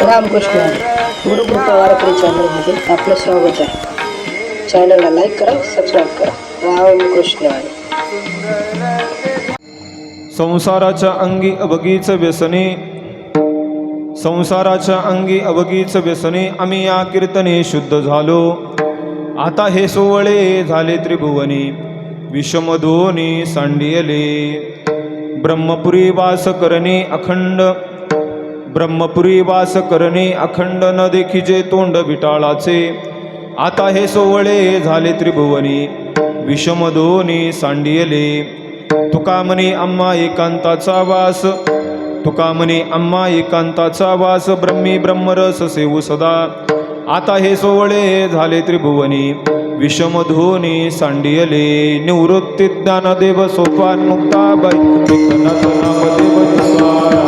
रामकृष्ण गुरुकृपा वारकरी चॅनलमध्ये आपलं स्वागत आहे. चॅनलला लाईक करा, सबस्क्राईब करा. रामकृष्ण. संसाराच्या अंगी अबगीच व्यसने, संसाराच्या अंगी अबगीच व्यसने, आम्ही या कीर्तने शुद्ध झालो. आता हे सोवळे झाले त्रिभुवनी, विषमधोनी सांडियले. ब्रह्मपुरी वास करणे अखंड, ब्रह्मपुरी वास करणे अखंड, न देखिजे तोंड विटाळाचे. आता हे सोवळे झाले त्रिभुवनी, विषमधोनी सांडियले. तुका म्हणे आम्हा एकांताचा वास, तुका म्हणे आम्हा एकांताचा वास, ब्रह्मी ब्रह्मरस सेवू सदा. आता हे सोवळे झाले त्रिभुवनी, विषमधोनी सांडियले. निवृत्ती ज्ञानदेव सोपान मुक्ताबाई, विठ्ठलाचं नामदेव तुकाराम.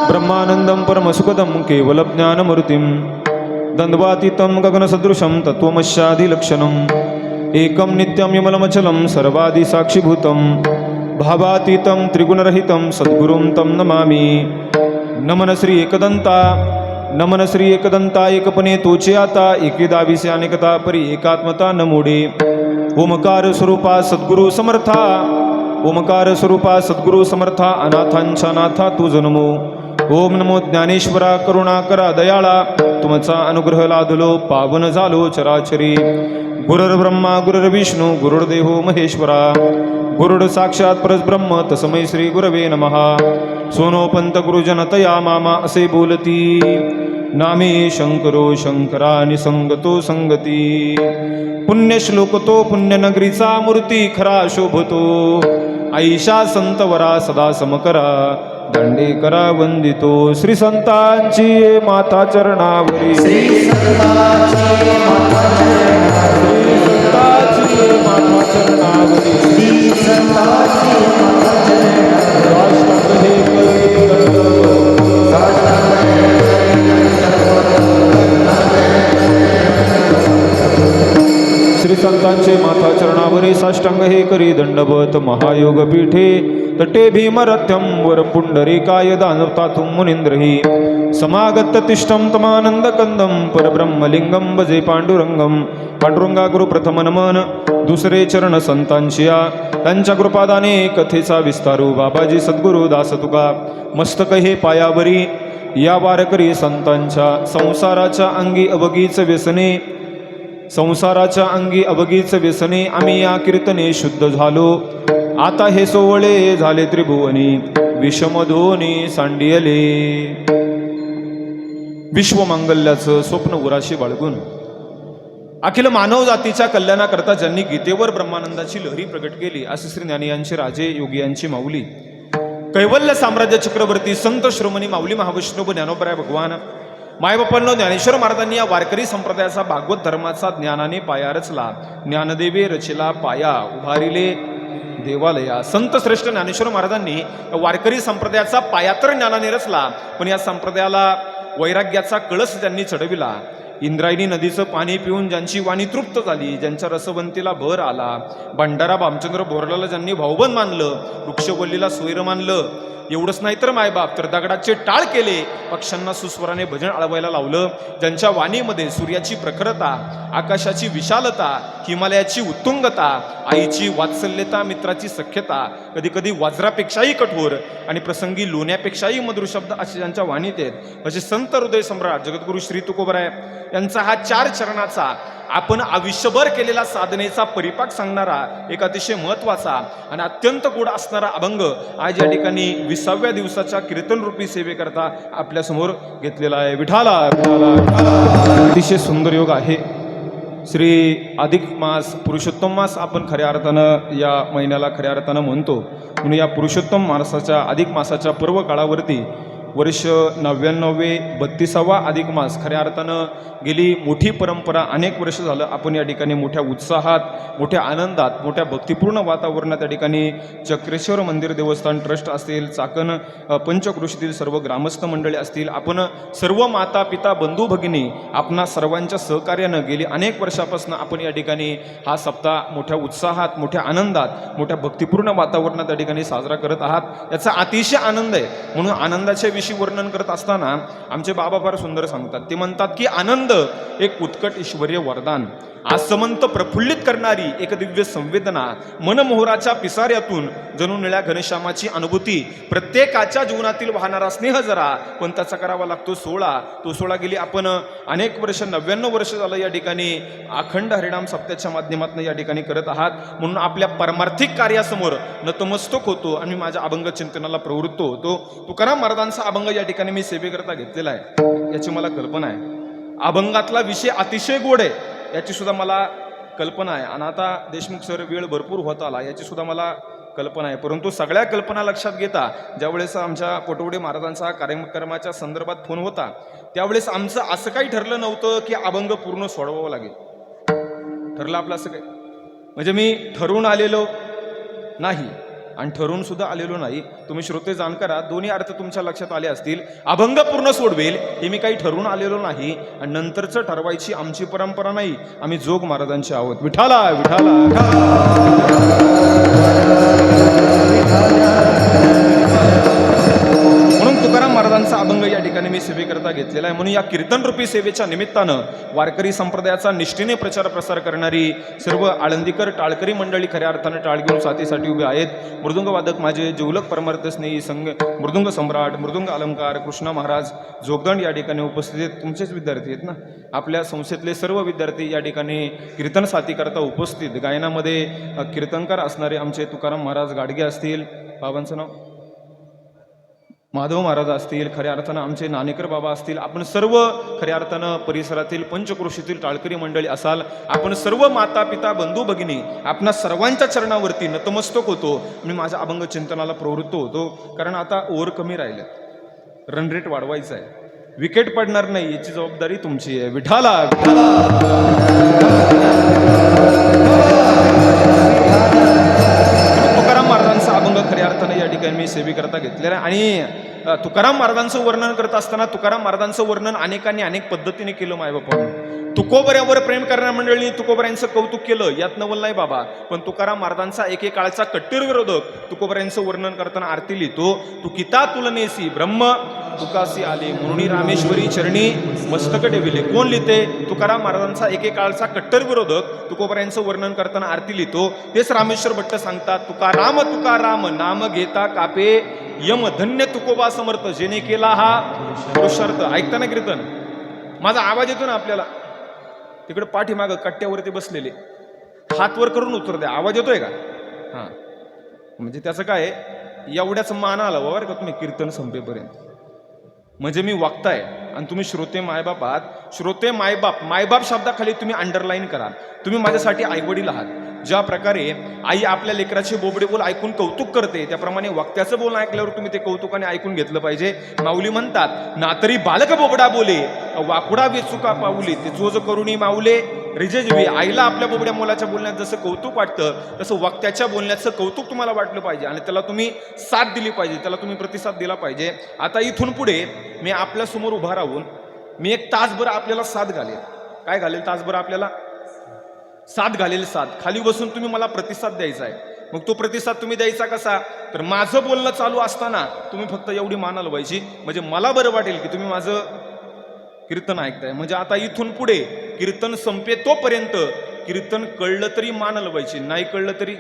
ब्रह्मानंदं परमसुखदं केवलज्ञानमूर्तिं, द्वन्द्वातीतं गगनसदृशं तत्त्वमस्यादिलक्षणम्, एकं नित्यं विमलमचलं सर्वादिसाक्षिभूतं, भावातीतं त्रिगुणरहितं सद्गुरुं तं नमामि. नमन श्री एकदंता, नमन श्री एकदंता, एकपणे तोचे आता, एकेदा विषय अनेकता परी एकात्मता न मोडे. ओमकार स्वरूपा सद्गुरु समर्था, ओमकार स्वरूपा सद्गुरु समर्था, अनाथांच्या नाथा तू जन्मो. ओम नमो ज्ञानेश्वरा करुणाकरा दयाळा, तुमचा अनुग्रह लादलो पावन झालो चराचरी. गुरुर्ब्रह्मा गुरुर्विष्णू गुरुर्देवो महेश्वरा, गुरुर् साक्षात परब्रह्म तस्मै श्री गुरवे नमः. सोनोपंत गुरुजन तया मामा असे बोलती, नामे शंकरो शंकरा निसंगतो संगती. पुण्यश्लोक तो पुण्यनगरीचा मूर्ती खरा शोभतो. ऐशा संतवरा सदा समकरा, दंडे करा वंदितो. श्री संतांची माता चरणावरी, श्री संतांची माता चरणावरी, श्री संतांची माता चरणावरी, श्री संतांची माता चरणावरी. श्री संतांचे माता चरणावरी साष्टांग हे करी दंडवत. महायोग पीठे तटे भीमरथ्यम वर पुंडरीकाय दानवतातुं मुनींद्रहि. समागत तिष्ठं तमानंद कंदम परब्रह्मलिंगम भजे पांडुरंगम. पांडुरंगा गुरु प्रथम नमन, दुसरे चरण संतांशिया, त्यांच्या कृपादाने कथेचा विस्तारू. बाबाजी सद्गुरु दास तुका, मस्तक हे पायावरी या वारकरी संतांच्या. संसाराच्या अंगी अबगीच व्यसने, संसाराच्या अंगी अबगीच व्यसने, आम्ही या कीर्तने शुद्ध झालो. आता हे सोवळे झाले त्रिभुवनी, विषमधोनी सांडियले. विश्वमांगल्याचं स्वप्न उराशी बाळगून अखिल मानव जातीच्या कल्याणाकरता ज्यांनी गीतेवर ब्रह्मानंदाची लहरी प्रगट केली, असे श्री ज्ञानी यांचे राजे योगी यांची माऊली, कैवल्य साम्राज्य चक्रवर्ती संत श्रोमणी माऊली महावैष्णव ज्ञानोबराय भगवान मायबापांनो, ज्ञानेश्वर महाराजांनी या वारकरी संप्रदायाचा भागवत धर्माचा ज्ञानाने पाया रचला. ज्ञानदेवे रचिला पाया, उभारिले देवालया. संत श्रेष्ठ ज्ञानेश्वर महाराजांनी वारकरी संप्रदायाचा पाया तर ज्ञानाने रचला, पण या संप्रदायाला वैराग्याचा कळस त्यांनी चढविला. इंद्रायणी नदीचं पाणी पिऊन ज्यांची वाणी तृप्त झाली, ज्यांच्या रसवंतीला भर आला, भंडारा भामचंद्र बोरलाला ज्यांनी भाऊबंद मानलं, वृक्षवल्लीला सोयर मानलं, एवढंच नाही तर मायबाप तर दगडाचे टाळ केले, पक्ष्यांना सुस्वराने भजन आळवायला लावलं. ज्यांच्या वाणीमध्ये सूर्याची प्रखरता, आकाशाची विशालता, हिमालयाची उत्तुंगता, आईची वात्सल्यता, मित्राची सख्यता, कधी कधी वज्रापेक्षाही कठोर आणि प्रसंगी लोण्यापेक्षाही मधुर शब्द असे ज्यांच्या वाणीत आहेत, असे संत हृदय सम्राट जगद्गुरु श्री तुकोबराय यांचा हा 4 चरणाचा आपण आयुष्यभर केलेला साधनेचा परिपाक सांगणारा एक अतिशय महत्वाचा आणि अत्यंत गोड असणारा अभंग आज या ठिकाणी 20व्या दिवसाच्या कीर्तन रूपी सेवेकरता आपल्या समोर घेतलेला आहे. विठाला अतिशय सुंदर योग आहे. श्री अधिक मास पुरुषोत्तम मास आपण खऱ्या अर्थानं या महिन्याला खऱ्या अर्थानं म्हणतो. म्हणून या पुरुषोत्तम मासाच्या अधिक मासाच्या पर्व काळावरती वर्ष 99 32वा अधिक मास खऱ्या अर्थानं गेली मोठी परंपरा अनेक वर्ष झालं आपण या ठिकाणी मोठ्या उत्साहात, मोठ्या आनंदात, मोठ्या भक्तिपूर्ण वातावरणात या ठिकाणी चक्रेश्वर मंदिर देवस्थान ट्रस्ट असतील, चाकण पंचक्रोशीतील सर्व ग्रामस्थ मंडळी असतील, आपण सर्व माता पिता बंधू भगिनी आपणा सर्वांच्या सहकार्यानं गेली अनेक वर्षापासून आपण या ठिकाणी हा सप्ताह मोठ्या उत्साहात, मोठ्या आनंदात, मोठ्या भक्तिपूर्ण वातावरणात या ठिकाणी साजरा करत आहात. याचा अतिशय आनंद आहे. म्हणून आनंदाच्या विषयी वर्णन करत असताना आमचे बाबा फार सुंदर सांगतात. ते म्हणतात की आनंद एक उत्कट ईश्वरीय वरदान, आसमंत प्रफुल्लित करणारी एक दिव्य संवेदना, मनमोहराच्या पिसाऱ्यातून जणू निळ्या घनश्यामाची अनुभूती, प्रत्येकाच्या जीवनातील वाहणारा स्नेह जरा पण त्याचा करावा लागतो सोळा. तो सोळा गेली आपण अनेक वर्ष 99 वर्ष झालं या ठिकाणी अखंड हरिनाम सप्त्याच्या माध्यमातून या ठिकाणी करत आहात. म्हणून आपल्या परमार्थिक कार्यासमोर नतमस्तक होतो आणि माझ्या अभंग चिंतनाला प्रवृत्त होतो. तुकाराम महाराजांचा अभंग या ठिकाणी मी सेवेकरता घेतलेला आहे. याची मला कल्पना आहे. अभंगातला विषय अतिशय गोड आहे याची सुद्धा मला कल्पना आहे. आणि आता देशमुख सर वेळ भरपूर होत आला याची सुद्धा मला कल्पना आहे. परंतु सगळ्या कल्पना लक्षात घेता ज्यावेळेस आमच्या पटोडे महाराजांचा कार्यक्रमाच्या संदर्भात फोन होता त्यावेळेस आमचं असं काही ठरलं नव्हतं की अभंग पूर्ण सोडवावं लागेल. ठरलं आपलं असं काही, म्हणजे मी ठरवून आलेलो नाही आणि ठरवून सुद्धा आलेलो नाही. तुम्ही श्रोते जाण करा, दोन्ही अर्थ तुमच्या लक्षात आले असतील. अभंग पूर्ण सोडवेल हे मी काही ठरवून आलेलो नाही आणि नंतरचं ठरवायची आमची परंपरा नाही. आम्ही जोग महाराजांचे आहोत. विठाला विठाला म्हणून तुकाराम महाराजांचा अभंग या ठिकाणी मी सेवेकरता घेतलेला आहे. म्हणून या कीर्तन रूपी सेवेच्या निमित्तानं वारकरी संप्रदायाचा निष्ठेने प्रचार प्रसार करणारी सर्व आळंदीकर टाळकरी मंडळी खऱ्या अर्थानं टाळ घेऊन साथीसाठी उभे आहेत. मृदुंगवादक माझे जिवलक परमार्थ स्नेही संघ मृदुंग सम्राट, मृदुंग अलंकार, कृष्णा महाराज जोगदंड या ठिकाणी उपस्थित आहेत. तुमचेच विद्यार्थी आहेत ना. आपल्या संस्थेतले सर्व विद्यार्थी या ठिकाणी कीर्तन साथीकरता उपस्थित. गायनामध्ये कीर्तनकार असणारे आमचे तुकाराम महाराज गाडगे असतील, बाबांचं नाव माधव महाराज असतील, खऱ्या अर्थानं आमचे नाणेकर बाबा असतील, आपण सर्व खऱ्या अर्थानं परिसरातील पंचक्रोशीतील टाळकरी मंडळी असाल, आपण सर्व माता पिता बंधू भगिनी आपणा सर्वांच्या चरणावरती नतमस्तक होतो. मी माझ्या अभंग चिंतनाला प्रवृत्त होतो. कारण आता ओव्हर कमी राहिले, रन रेट वाढवायचा आहे, विकेट पडणार नाही याची जबाबदारी तुमची आहे. विठाला तुकाराम महाराजांचा अभंग खऱ्या अर्थाने या ठिकाणी मी सेवेकरता घेतलेला आहे. आणि तुकाराम महाराजांचं वर्णन करत असताना तुकाराम महाराजांचं वर्णन अनेकांनी अनेक पद्धतीने केलं. मायबापांनी तुकोबऱ्यावर प्रेम करणाऱ्या मंडळींनी तुकोबऱ्यांचं कौतुक केलं, यात नवल नाही बाबा. पण तुकाराम महाराजांचा एकेकाळचा कट्टर विरोधक तुकोबऱ्यांचं वर्णन करताना आरती लिहितो. तुकिता तुलनेसी ब्रह्म तुकासी आले म्हणून रामेश्वरी चरणी मस्तक ठेविले. कोण लिहिते? तुकाराम महाराजांचा एकेकाळचा कट्टर विरोधक तुकोबऱ्यांचं वर्णन करताना आरती लिहितो. तेच रामेश्वर भट्ट सांगतात, तुकाराम तुकाराम नाम घेता कापे यम धन्य तुकोबा समर्थ जेने केला हा पुरुषार्थ. ऐकताना कीर्तन माझा आवाज येतो ना आपल्याला? तिकडे पाठीमागं कट्ट्यावरती बसलेले हात वर करून उत्तर द्या. आवाज येतोय का? हा, म्हणजे त्याचं काय एवढ्याच मान आलं बरं का तुम्ही कीर्तन संपेपर्यंत. म्हणजे मी वागताय आणि तुम्ही श्रोते मायबाप आहात. श्रोते मायबाप, मायबाप शब्दाखाली तुम्ही अंडरलाईन करा. तुम्ही माझ्यासाठी आईवडील आहात. ज्या प्रकारे आई आपल्या लेकराचे बोबडे बोल ऐकून कौतुक करते त्याप्रमाणे वक्त्याचं बोल ऐकल्यावर तुम्ही ते कौतुकाने ऐकून घेतलं पाहिजे. माऊली म्हणतात, नातरी बालक बोबडा बोले वाकुडा वेचुका पाऊले ते जोज करुणी माऊले रिजेजवी. आईला आपल्या बोबड्या मुलाच्या बोलण्यात जसं कौतुक वाटतं तसं वक्त्याच्या बोलण्याचं कौतुक तुम्हाला वाटलं पाहिजे आणि त्याला तुम्ही साथ दिली पाहिजे, त्याला तुम्ही प्रतिसाद दिला पाहिजे. आता इथून पुढे मी आपल्या समोर उभा राहून मी एक तासभर आपल्याला साथ घालेल. काय घालेल? तासभर आपल्याला साथ घालेल. साथ खाली बसून तुम्ही मला प्रतिसाद द्यायचा आहे. मग तो प्रतिसाद तुम्ही द्यायचा कसा? तर माझं बोलणं चालू असताना तुम्ही फक्त एवढी मान हलवायची, म्हणजे मला बरं वाटेल की तुम्ही माझं कीर्तन ऐकताय. म्हणजे आता इथून पुढे कीर्तन संपे तोपर्यंत कीर्तन कळलं तरी मान हलवायची, नाही कळलं तरी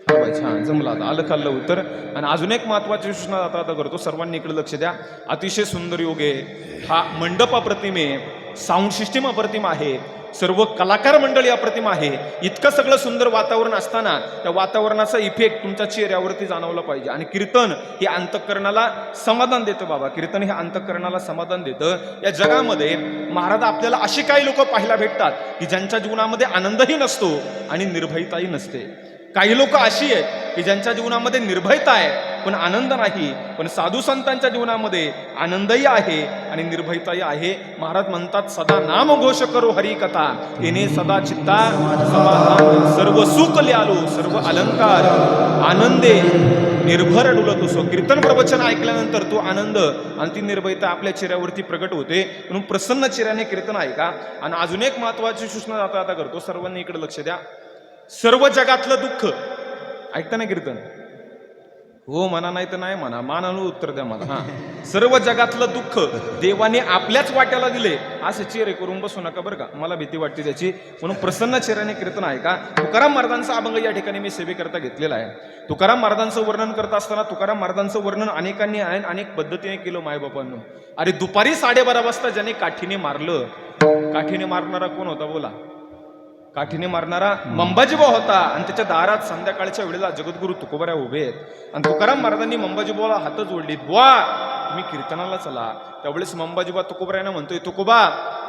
हलवायची. हा, जमला आता, आलं खाल्लं उत्तर. आणि अजून एक महत्वाची सूचना आता करतो, सर्वांनी इकडे लक्ष द्या. अतिशय सुंदर योग आहे हा. मंडप अप्रतिम आहे, साऊंड सिस्टीम अप्रतिम आहे, सर्व कलाकार मंडळी अप्रतिम आहे. इतकं सगळं सुंदर वातावरण असताना त्या वातावरणाचा इफेक्ट तुमच्या चेहऱ्यावरती जाणवला पाहिजे. आणि कीर्तन हे अंतःकरणाला समाधान देतं बाबा. कीर्तन हे अंतःकरणाला समाधान देतं. या जगामध्ये महाराज आपल्याला अशी काही लोक पाहायला भेटतात की ज्यांच्या जीवनामध्ये आनंदही नसतो आणि निर्भयताही नसते. काही लोक अशी आहेत की ज्यांच्या जीवनामध्ये निर्भयता आहे पण आनंद नाही. पण साधू संतांच्या जीवनामध्ये आनंदही आहे आणि निर्भयताही आहे. महाराज म्हणतात सदा नाम घोष करो हरी कथा येणे सदा चित्ता समाधान सर्व सुख ल्यालो सर्व अलंकार आनंदे निर्भर डुलतो सो. कीर्तन प्रवचन ऐकल्यानंतर तो आनंद आणि ती निर्भयता आपल्या चेहऱ्यावरती प्रगट होते. म्हणून प्रसन्न चेहऱ्याने कीर्तन ऐका. आणि अजून एक महत्वाची सूचना आता करतो, सर्वांनी इकडे लक्ष द्या. सर्व जगातलं दुःख ऐकता ना कीर्तन? हो म्हणा, नाही तर नाही म्हणा, मानानं उत्तर द्या मला. हा, सर्व जगातलं दुःख देवाने आपल्याच वाट्याला दिले असे चेहरे करून बसू नका बरं का, मला भीती वाटते त्याची. म्हणून प्रसन्न चेहऱ्याने कीर्तन ऐका. तुकाराम महाराजांचा अभंग या ठिकाणी मी सेवेकरता घेतलेला आहे. तुकाराम महाराजांचं वर्णन करत असताना तुकाराम महाराजांचं वर्णन अनेकांनी आहे, अनेक पद्धतीने केलं मायबापांनो. अरे दुपारी 12:30 वाजता ज्याने काठीने मारलं, काठीने मारणारा कोण होता बोला? काठीने मारणारा मंबाजीबा होता. आणि त्याच्या दारात संध्याकाळच्या वेळेला जगद्गुरु तुकोबऱ्या उभे आहेत. आणि तुकाराम महाराजांनी मंबाजीबाला हात जोडली, बुवा तुम्ही कीर्तनाला चला. त्यावेळेस मंबाजीबा तुकोबऱ्यानं म्हणतोय, तुकोबा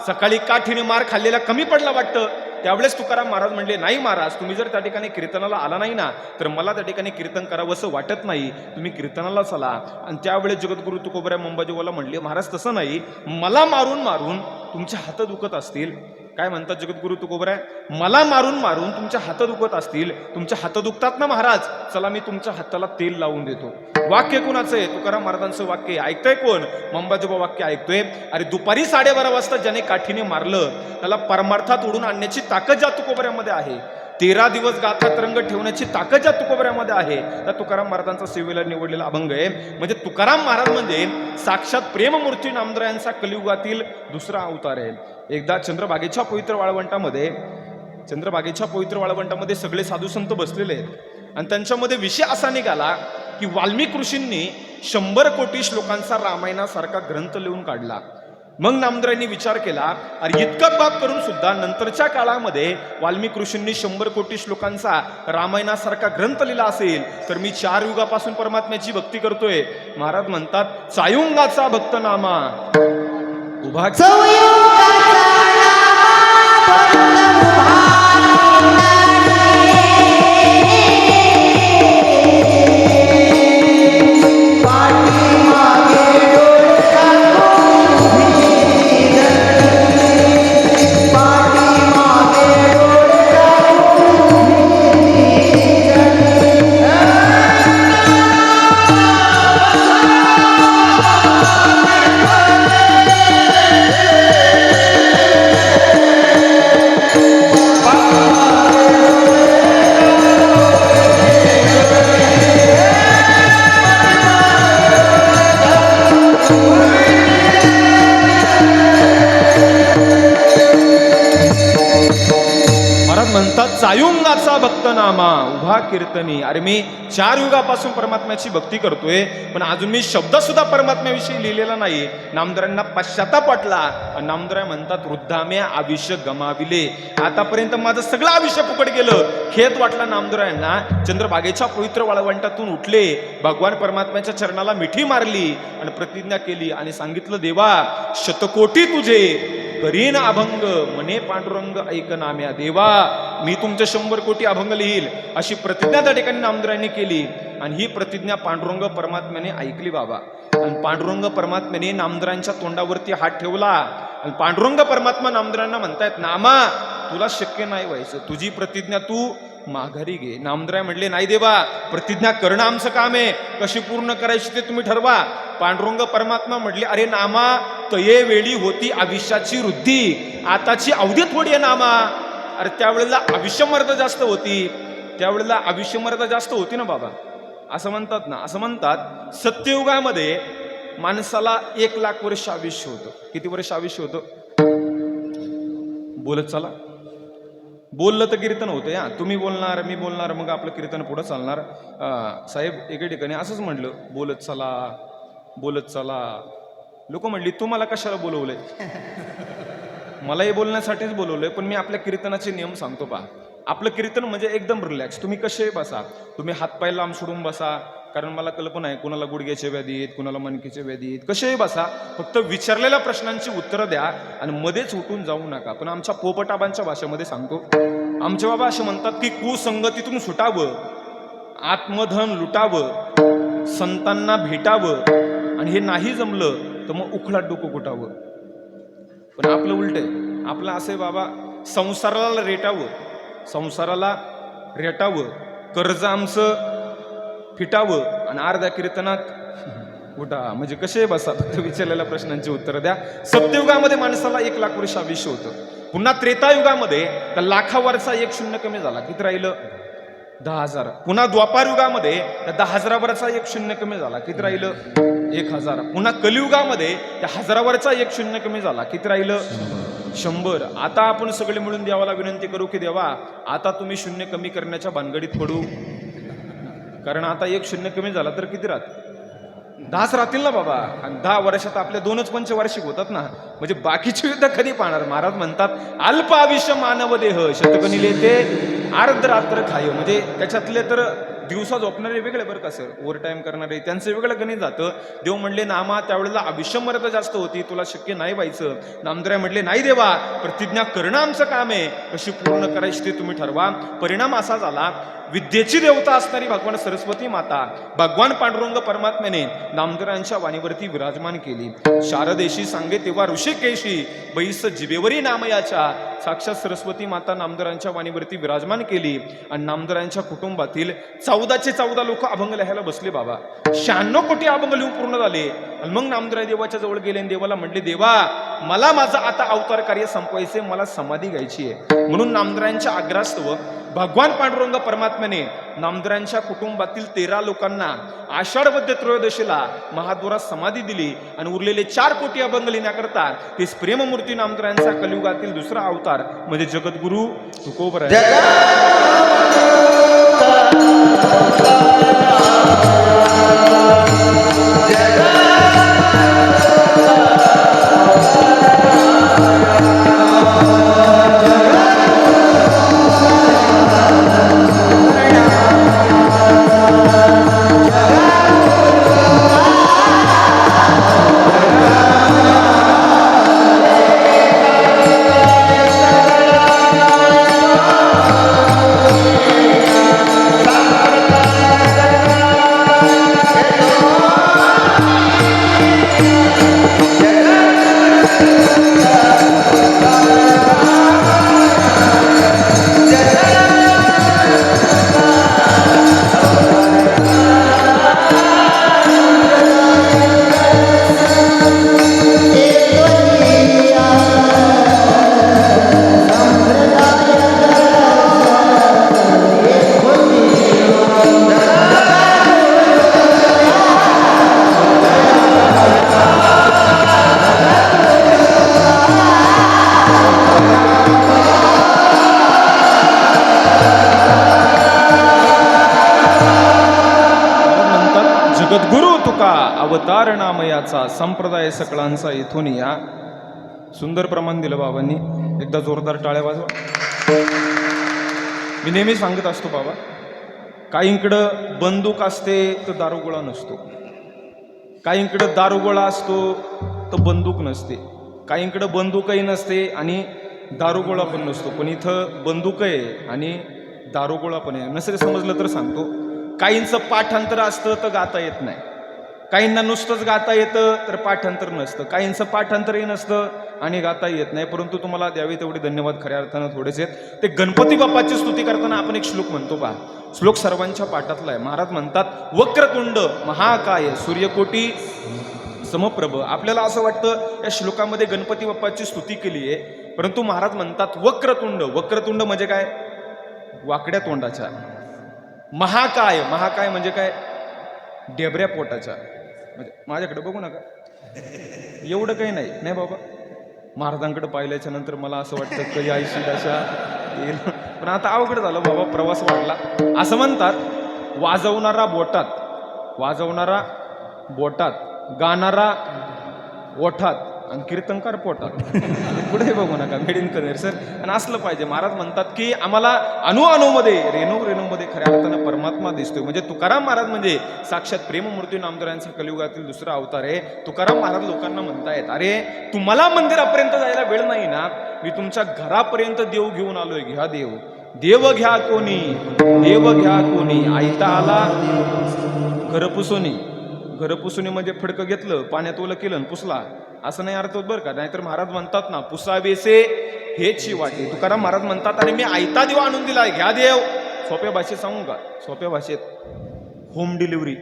सकाळी काठीने मार खाल्लेला कमी पडला वाटतं. त्यावेळेस तुकाराम महाराज म्हणले, नाही महाराज, तुम्ही जर त्या ठिकाणी कीर्तनाला आला नाही ना तर मला त्या ठिकाणी कीर्तन करावंसं वाटत नाही, तुम्ही कीर्तनाला चला. आणि त्यावेळेस जगद्गुरु तुकोबऱ्या मंबाजीबाला म्हणले, महाराज तसं नाही, मला मारून मारून तुमचे हात दुखत असतील. काय म्हणतात जगद्गुरु तुकोबऱ्या? मला मारून मारून तुमच्या हात दुखत असतील, तुमच्या हात दुखतात ना महाराज, चला मी तुमच्या हाताला तेल लावून देतो. वाक्य कुणाचं आहे? तुकाराम महाराजांचं वाक्य. ऐकतोय कोण? मंबाजीबा वाक्य ऐकतोय. अरे दुपारी 12:30 वाजता ज्याने काठीने मारलं त्याला परमार्थात ओढून आणण्याची ताकद ज्या तुकोबऱ्यामध्ये आहे, 13 दिवस गाथा तरंग ठेवण्याची ताकद ज्या तुकोबऱ्यामध्ये आहे, त्या तुकाराम महाराजांचा सेवेला निवडलेला अभंग आहे. म्हणजे तुकाराम महाराज म्हणजे साक्षात प्रेममूर्ती नामदेवांचा कलियुगातील दुसरा अवतार आहे. एकदा चंद्रभागेच्या पवित्र वाळवंटामध्ये सगळे साधू संत बसलेले आहेत आणि त्यांच्यामध्ये विषय असा निघाला की वाल्मिक ऋषींनी 100 कोटी श्लोकांचा रामायणासारखा ग्रंथ लिहून काढला. मग नामदेवांनी विचार केला, अरे इतकं पाप करून सुद्धा नंतरच्या काळामध्ये वाल्मिक ऋषींनी 100 कोटी श्लोकांचा रामायणासारखा ग्रंथ लिहिला असेल तर मी 4 युगापासून परमात्म्याची भक्ती करतोय. महाराज म्हणतात, चायुंगाचा भक्त नामा उभा चायुंगाचा भक्त नामा उभा कीर्तनी. अरे मी 4 युगापासून परमात्म्याची भक्ती करतोय पण अजून मी शब्द सुद्धा परमात्म्याविषयी लिहिलेला नाही. नामदेवांना पश्चाताप वाटला. नामदेव म्हणतात, वृद्धाम्या आयुष्य गमाविले, आतापर्यंत माझं सगळं आयुष्य फुकट गेलं. खेद वाटला नामदेवांना. चंद्रभागेच्या पवित्र वाळवंटातून उठले, भगवान परमात्म्याच्या चरणाला मिठी मारली आणि प्रतिज्ञा केली आणि सांगितलं, देवा शतकोटी तुझे करीन अभंग मने पांडुरंग ऐक नाम्या. देवा मी तुमचे 100 कोटी अभंग लिहील अशी प्रतिज्ञा त्या ठिकाणी नामदेवांनी केली. आणि ही प्रतिज्ञा पांडुरंग परमात्म्याने ऐकली बाबा. आणि पांडुरंग परमात्म्याने नामदेवांच्या तोंडावरती हात ठेवला आणि पांडुरंग परमात्मा नामदेवांना म्हणतायत, नामा तुला शक्य नाही व्हायचं, तुझी प्रतिज्ञा तू माघारी घे. नामदेव म्हणले, नाही देवा, प्रतिज्ञा करणं आमचं काम आहे, कशी पूर्ण करायची ते तुम्ही ठरवा. पांडुरंग परमात्मा म्हटले, अरे नामा तये वेळी होती आयुष्याची वृद्धी, आताची अवधी थोडी आहे नामा. अरे त्यावेळेला आयुष्यमर्यादा जास्त होती, त्यावेळेला आयुष्यमर्यादा जास्त होती ना बाबा. असं म्हणतात ना, असं म्हणतात सत्ययुगामध्ये माणसाला 1 लाख वर्ष आयुष्य होतं. किती वर्ष आयुष्य होतं? बोलत चला, बोललं तर कीर्तन होतं. या तुम्ही बोलणार, मी बोलणार, मग आपलं कीर्तन पुढं चालणार. साहेब एके ठिकाणी असंच म्हणलं, बोलत चला बोलत चला. लोक म्हणली, तुम्हाला कशाला बोलवलंय? मलाही बोलण्यासाठीच बोलवलंय, पण मी आपल्या कीर्तनाचे नियम सांगतो पहा. आपलं कीर्तन म्हणजे एकदम रिलॅक्स. तुम्ही कसे बसा, तुम्ही हातपाय लांब सोडून बसा, कारण मला कल्पना आहे कुणाला गुडघ्याच्या व्याधी आहेत, कुणाला मणकेच्या व्याधी आहेत. कसेही बसा, फक्त विचारलेल्या प्रश्नांची उत्तरं द्या आणि मध्येच उठून जाऊ नका. पण आमच्या पोपटाबांच्या भाषेमध्ये सांगतो, आमचे बाबा असे म्हणतात की कुसंगतीतून सुटावं, आत्मधन लुटावं, संतांना भेटावं आणि हे नाही जमलं तर मग उखळात डोकं कुटावं. पण आपलं उलट आहे. आपलं असे बाबा संसाराला रेटावं, संसाराला रेटावं, कर्ज आमचं फिटावं आणि अर्ध्या कीर्तनात उठा. म्हणजे कसे बसा, फक्त विचारलेल्या प्रश्नांची उत्तर द्या. सत्ययुगामध्ये माणसाला 1,00,000 वर्ष आयुष्य होतं. पुन्हा त्रेतायुगामध्ये त्या लाखावरचा एक शून्य कमी झाला. किती राहिलं? 10,000. पुन्हा द्वापार युगामध्ये त्या 10,000वरचा एक शून्य कमी झाला. किती राहिलं? 1,000. पुन्हा कलियुगामध्ये त्या 1000वरचा एक शून्य कमी झाला. किती राहिलं? 100. आता आपण सगळे मिळून देवाला विनंती करू की देवा, आता तुम्ही शून्य कमी करण्याच्या भानगडीत पडू, कारण आता एक शून्य कमी झाला तर किती राहत? 10च राहतील ना बाबा. आणि 10 वर्षात आपल्या 2च पंचवार्षिक होतात ना. म्हणजे बाकीचे युद्ध कधी पाहणार? महाराज म्हणतात अल्प आयुष्य मानव देह शतकनी लेते अर्धरात्र खाय. म्हणजे त्याच्यातले तर दिवसा झोपणारे वेगळे बरं का सर, ओव्हर टाइम करणारे त्यांचं वेगळं गणित जातं. देव म्हणले नामा त्यावेळेला आयुष्यमर्यादा जास्त होती, तुला शक्य नाही व्हायचं. नामदेव म्हणले नाही देवा, प्रतिज्ञा करणं आमचं काम आहे, कशी पूर्ण करायची ते तुम्ही ठरवा. परिणाम असा झाला, विद्येची देवता असणारी भगवान सरस्वती माता भगवान पांडुरंग परमात्म्याने नामदेवांच्या वाणीवरती विराजमान केली. शारदेशी सांगे तेव्हा ऋषिकेशी बैस जिबेवरी नामयाच्या. साक्षात सरस्वती माता नामदेवांच्या वाणीवरती विराजमान केली आणि नामदेवांच्या कुटुंबातील 14चे 14 लोक अभंग लिहायला बसले बाबा. 96 कोटी अभंग लिहून पूर्ण झाले. आणि मग नामदेव देवाच्या जवळ गेले आणि देवाला म्हटले, देवा मला माझं आता अवतार कार्य संपवायचे, मला समाधी घ्यायची आहे. म्हणून नामदेवांच्या आग्रहास्तव भगवान पांडुरंग परमात्म्याने नामदेवांच्या कुटुंबातील 13 लोकांना आषाढ वद्य त्रयोदशीला महाद्वारात समाधी दिली आणि उरलेले 4 कोटी अभंग लिहिण्याकरता तेच प्रेममूर्ती नामदेवांचा कलियुगातील दुसरा अवतार म्हणजे जगद्गुरु तुकोबराय. जगद्गुरु तुका अवतार नामयाचा संप्रदाय सकळांचा इथून या. सुंदर प्रमाण दिलं बाबांनी. एकदा जोरदार टाळ्या वाजवा. मी नेहमी सांगत असतो बाबा, काहींकडं बंदूक असते तर दारुगोळा नसतो, काहींकडं दारुगोळा असतो तर बंदूक नसते, काहींकडं बंदूकही नसते आणि दारुगोळा पण नसतो. पण इथं बंदूक आहे आणि दारुगोळा पण आहे. नसेल समजलं तर सांगतो, काहींचं पाठांतर असतं तर गाता येत नाही, काहींना नुसतंच गाता येतं तर पाठांतर नसतं, काहींचं पाठांतरही नसतं आणि गाता येत नाही. परंतु तुम्हाला द्यावे तेवढे धन्यवाद खऱ्या अर्थानं थोडेच आहेत. ते गणपती बाप्पाची स्तुती करताना आपण एक श्लोक म्हणतो पहा. श्लोक सर्वांच्या पाठातला आहे. महाराज म्हणतात, वक्रतुंड महाकाय सूर्यकोटी समप्रभ. आपल्याला असं वाटतं या श्लोकामध्ये गणपती बाप्पाची स्तुती केली आहे, परंतु महाराज म्हणतात वक्रतुंड. वक्रतुंड म्हणजे काय? वाकड्या तोंडाच्या. महाकाय, महाकाय म्हणजे काय? डेबऱ्या पोटाच्या. म्हणजे माझ्याकडे बघू नका, एवढं काही नाही नाही बाबा. महाराजांकडे पाहिल्याच्या नंतर मला असं वाटतं कधी आयुष्य दशा येईल, पण आता अवघड झालं बाबा, प्रवास वाढला. असं म्हणतात, वाजवणारा बोटात, वाजवणारा बोटात, गाणारा ओठात आणि कीर्तनकार पोटात. पुढे बघू नका, मेड इन कनेर सर. आणि असलं पाहिजे. महाराज म्हणतात की आम्हाला अणुमध्ये रेणूमध्ये खऱ्या अर्थानं परमात्मा दिसतोय. म्हणजे तुकाराम महाराज म्हणजे साक्षात प्रेममूर्ती नामदेवांचा कलियुगातील दुसरा अवतार आहे. तुकाराम महाराज लोकांना म्हणतायत, अरे तुम्हाला मंदिरापर्यंत जायला वेळ नाही ना, मी तुमच्या घरापर्यंत देव घेऊन आलोय. घ्या देव, देव घ्या कोणी, देव घ्या कोणी. आयता आला घर पुसोनी म्हणजे फडकं घेतलं, पाण्यात ओलं केलं पुसला, असं नाही अर्थ होत बरं का. नाहीतर महाराज म्हणतात ना, पुसावेसे हेच वाटे. तुकाराम महाराज म्हणतात, अरे मी आयता देव आणून दिलाय, घ्या देव. सोप्या भाषेत सांगू का, सोप्या भाषेत होम डिलिव्हरी.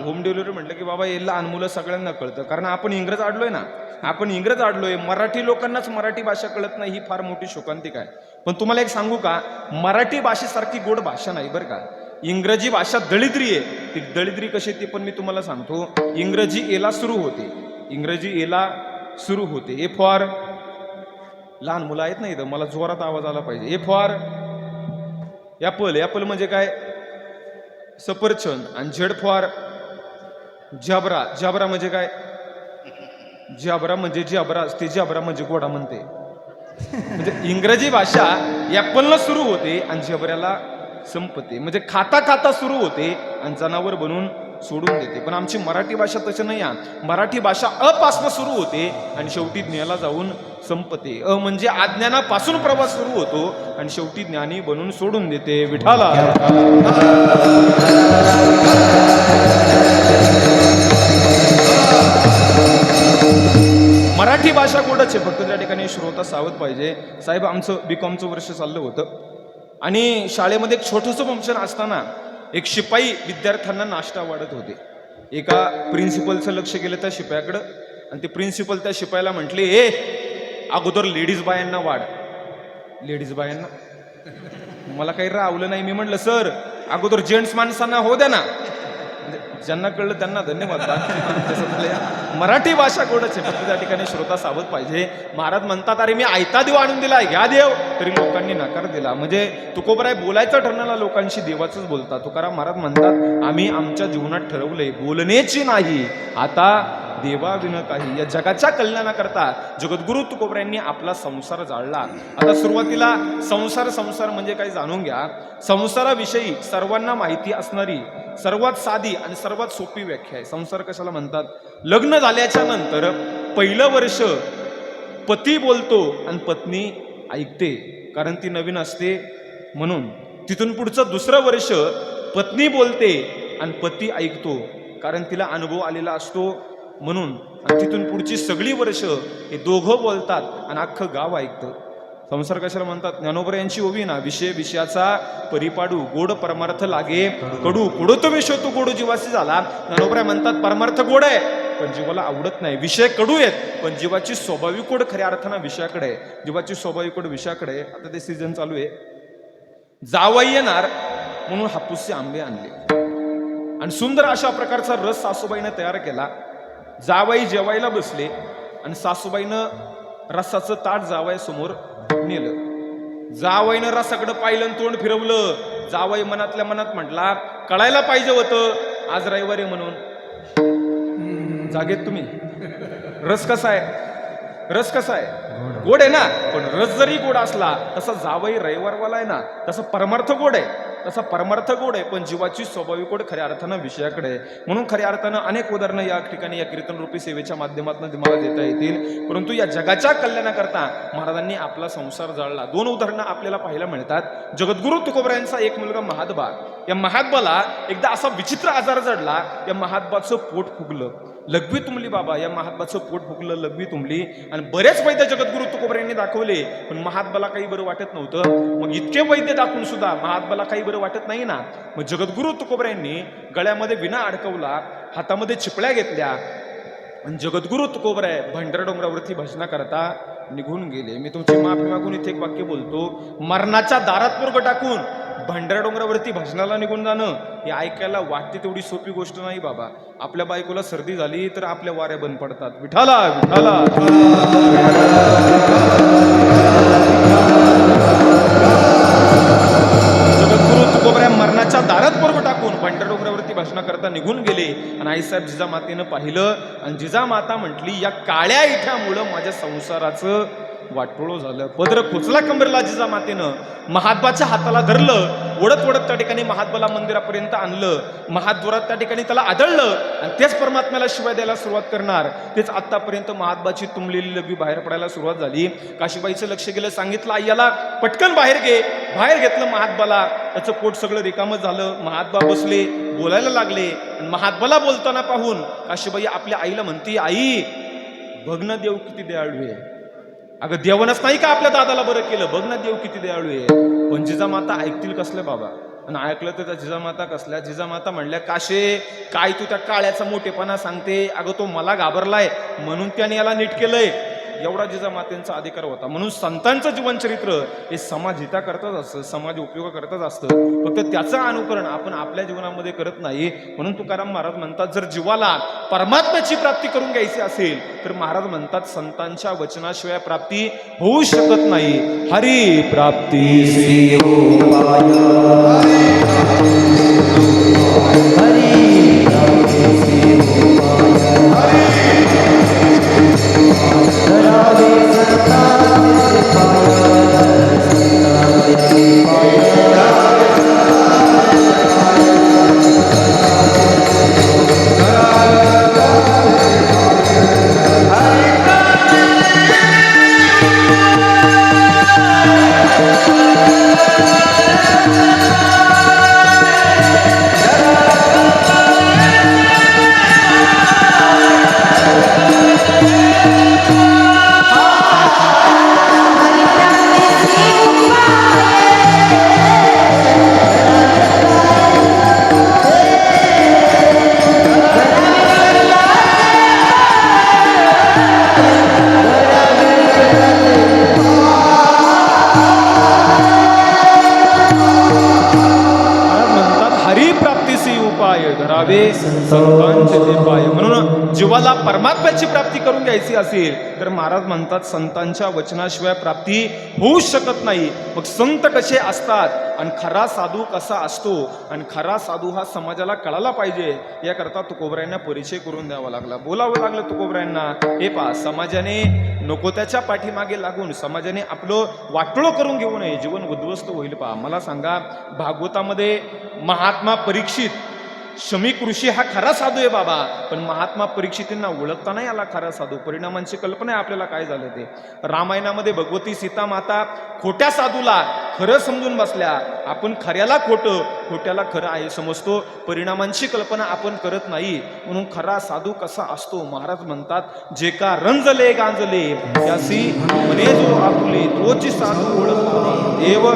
होम डिलिव्हरी म्हटलं की बाबा हे लहान मुलं सगळ्यांना कळतं, कारण आपण इंग्रज आडलोय ना, आपण इंग्रज आडलोय. मराठी लोकांनाच मराठी भाषा कळत नाही, ही फार मोठी शोकांतिक आहे. पण तुम्हाला एक सांगू का, मराठी भाषेसारखी गोड भाषा नाही बरं का. इंग्रजी भाषा दळिद्री आहे. ती दळिद्री कशी ती पण मी तुम्हाला सांगतो. इंग्रजी एला सुरू होते. ए फॉर, लहान मुलं आहेत ना इथं, मला जोरात आवाज आला पाहिजे. ए फॉर ऍपल म्हणजे काय, सफरचंद. आणि झेड फॉर जबरा म्हणजे काय, जबरा असते, जबरा म्हणजे घोडा म्हणते. म्हणजे इंग्रजी भाषा ऍपलला सुरू होते आणि जबऱ्याला संपते. म्हणजे खाता सुरू होते आणि जनावर बनून सोडून देते. पण आमची मराठी भाषा तशी नाही आहे. मराठी भाषा अपासून सुरू होते आणि शेवटी ज्ञानाला जाऊन संपते. म्हणजे अज्ञानापासून प्रवास सुरू होतो आणि शेवटी ज्ञानी बनून सोडून देते. विठाला मराठी भाषा गोडच आहे. फक्त त्या ठिकाणी श्रोता सावध पाहिजे. साहेब, आमचं बीकॉमचं वर्ष चाललं होतं आणि शाळेमध्ये एक छोटंसं फंक्शन असताना एक शिपाई विद्यार्थ्यांना नाश्ता वाढत होते. एका प्रिन्सिपलचं लक्ष गेलं त्या शिपायाकडं आणि ते प्रिन्सिपल त्या शिपायाला म्हटले, अगोदर लेडीज बायांना वाढ. लेडीज बायांना मला काही रावलं नाही. मी म्हटलं, सर अगोदर जेंट्स माणसांना हो द्या ना. ज्यांना कळलं त्यांना धन्यवाद. मराठी भाषा गोडच आहे. फक्त त्या ठिकाणी श्रोता सावध पाहिजे. महाराज म्हणतात, अरे मी आयता देव आणून दिलाय, घ्या देव. तरी लोकांनी नकार दिला. म्हणजे तुकोबराय बोलायचं ठरणारा लोकांशी देवाचंच बोलतात. तुकाराम महाराज म्हणतात, आम्ही आमच्या जीवनात ठरवलंय बोलण्याची नाही, आता देवाविन काही. या जगाच्या कल्याणाकरता जगद्गुरु तुकोबरायांनी आपला संसार जाळला. आता सुरुवातीला संसार म्हणजे काय जाणून घ्या. संसाराविषयी सर्वांना माहिती असणारी सर्वात साधी आणि सर्वात सोपी व्याख्या आहे. संसार कशाला म्हणतात? लग्न झाल्याच्या नंतर पहिलं वर्ष पती बोलतो आणि पत्नी ऐकते, कारण ती नवीन असते म्हणून. तिथून पुढचं दुसरं वर्ष पत्नी बोलते आणि पती ऐकतो, कारण तिला अनुभव आलेला असतो म्हणून. आणि तिथून पुढची सगळी वर्ष हे दोघं बोलतात आणि अख्खं गाव ऐकतं. संसार कशाला म्हणतात? ज्ञानोबा यांची ओवी ना, विषय विषयाचा परिपाडू, गोड परमार्थ लागे कडू, कडू तो विषय तो गोड जीवासी झाला. ज्ञानोबा म्हणतात परमार्थ गोड आहे पण जीवाला आवडत नाही. विषय कडू आहेत पण जीवाची स्वाभाविक ओढ खऱ्या अर्थानं विषयाकडे आहे. जीवाची स्वाभाविक ओढ विषयाकडे आहे. आता ते सीझन चालू आहे. जावई येणार म्हणून हापूसचे आंबे आणले आणि सुंदर अशा प्रकारचा रस सासूबाईनं तयार केला. जावई जेवायला बसले आणि सासूबाईनं रसाचं ताट जावई समोर नेलं. जावईनं रसाकडे पाहिलं आणि तोंड फिरवलं. जावई मनातल्या मनात म्हटला, कळायला पाहिजे होतं आज रविवारी म्हणून. जागेत तुम्ही? रस कसा आहे? रस कसा आहे? गोड आहे ना. पण रस जरी गोड असला तसा जावई रविवारवाला आहे ना, तसा परमार्थ गोड आहे. तसा परमार्थ गोड आहे पण जीवाची स्वाभाविक गोड खऱ्या अर्थानं विषयाकडे आहे. म्हणून खऱ्या अर्थानं अनेक उदाहरणं या ठिकाणी या कीर्तन रूपी सेवेच्या माध्यमातून तुम्हाला देता येतील. परंतु या जगाच्या कल्याणाकरता महाराजांनी आपला संसार जाळला. 2 उदाहरणं आपल्याला पाहायला मिळतात. जगद्गुरु तुकोबरायांचा एक मुलगा महादबा. या महादबाला एकदा असा विचित्र आजार जडला. या महादबाचं पोट फुगलं, लघवी तुंबली. बाबा, या महादबाचं पोट फुगलं, लघवी तुंबली. आणि बरेच वैद्य जगद्गुरु तुकोबरायांनी दाखवले पण महादबाला काही बरं वाटत नव्हतं. मग इतके वैद्य दाखवून सुद्धा महादबाला काही बरं वाटत नाही ना. मग जगद्गुरु तुकोबरायांनी गळ्यामध्ये विणा अडकवला, हातामध्ये चिपळ्या घेतल्या आणि जगद्गुरु तुकोबराय भंडारा डोंगरावरती भजना करता निघून गेले. मी तुमची माफी मागून इथे एक वाक्य बोलतो. मरणाच्या दारात पोरग टाकून भंडारा डोंगरावरती भजनाला निघून जाणं हे ऐकायला वाटते तेवढी सोपी गोष्ट नाही बाबा. आपल्या बायकोला सर्दी झाली तर आपल्या वाऱ्या बंद पडतात. विठाला विठाला. जगद्गुरु तुकोबराय मरणाच्या दारात पोरग टाकून भंडारा डोंगरावरती भाषणाकरता निघून गेले आणि आईसाहेब जिजामातेनं पाहिलं आणि जिजामाता म्हटली, या काळ्या इठ्यामुळं माझ्या संसाराचं वाटोळं झालं. पदर खोचला कंबरला जिजामातेनं, महात्माच्या हाताला धरलं, ओढत ओढत त्या ठिकाणी महात्माला मंदिरापर्यंत आणलं. महाद्वारात त्या ठिकाणी त्याला आदळलं आणि तेच परमात्म्याला शिवाय द्यायला सुरुवात करणार. तेच आतापर्यंत महात्माची तुंबलेली लघवी बाहेर पडायला सुरुवात झाली. काशीबाईचं लक्ष गेलं, सांगितलं आईला पटकन बाहेर घे. बाहेर घेतलं महात्माला, त्याचं पोट सगळं रिकामं झालं. महात्मा बसले, बोलायला लागले. महात्माला बोलताना पाहून काशीबाई आपल्या आईला म्हणते, आई बघ ना देव किती दयाळू आहे. अगं देवानच नाही का आपल्या दादाला बरं केलं, बघ ना देव किती दयाळू आहे. पण जिजामाता ऐकतील कसले बाबा? आणि ऐकलं तर त्या जिजामाता कसल्या? जिजामाता म्हणल्या, काशे काय तू त्या काळ्याचा मोठेपणा सांगते? अगं तो मला घाबरलाय म्हणून त्याने याला नीट केलंय. एवढा जिजामातेंचा अधिकार होता. म्हणून संतांचं जीवनचरित्र हे समाज हिताकरताच असतं, समाज उपयोगाकरताच असतं. फक्त त्याचं अनुकरण आपण आपल्या जीवनामध्ये करत नाही. म्हणून तुकाराम महाराज म्हणतात, जर जीवाला परमात्म्याची प्राप्ती करून घ्यायची असेल तर महाराज म्हणतात, संतांच्या वचनाशिवाय प्राप्ती होऊ शकत नाही. हरी प्राप्ती संतांचे ते पाय. म्हणून जीवाला परमात्म्याची प्राप्ती करून घ्यायची असेल तर महाराज म्हणतात, संतांच्या वचनाशिवाय प्राप्ती होऊ शकत नाही. मग संत कसे असतात आणि खरा साधू कसा असतो आणि खरा साधू हा समाजाला कळायला पाहिजे, याकरता तुकोबरायांना परिचय करून द्यावा लागला, बोलावं लागलं तुकोबरायांना. हे पहा, समाजाने नको त्याच्या पाठीमागे लागून समाजाने आपलं वाटोळं करून घेऊ नये, जीवन उद्ध्वस्त होईल. पहा, मला सांगा, भागवतामध्ये महात्मा परीक्षित शमीक ऋषी हा खरा साधू आहे बाबा, पण महात्मा परीक्षितांना ओळखता नाही आला खरा साधू. परिणामांची कल्पना आहे आपल्याला काय झालं ते. रामायणामध्ये भगवती सीता माता खोट्या साधूला खरं समजून बसल्या. आपण खऱ्याला खोटं, खोट्याला खरं आहे समजतो. परिणामांची कल्पना आपण करत नाही. म्हणून खरा साधू कसा असतो, महाराज म्हणतात, जे का रंजले गांजले त्यासी म्हणे जो आपुले, तोची साधू ओळखतो देव.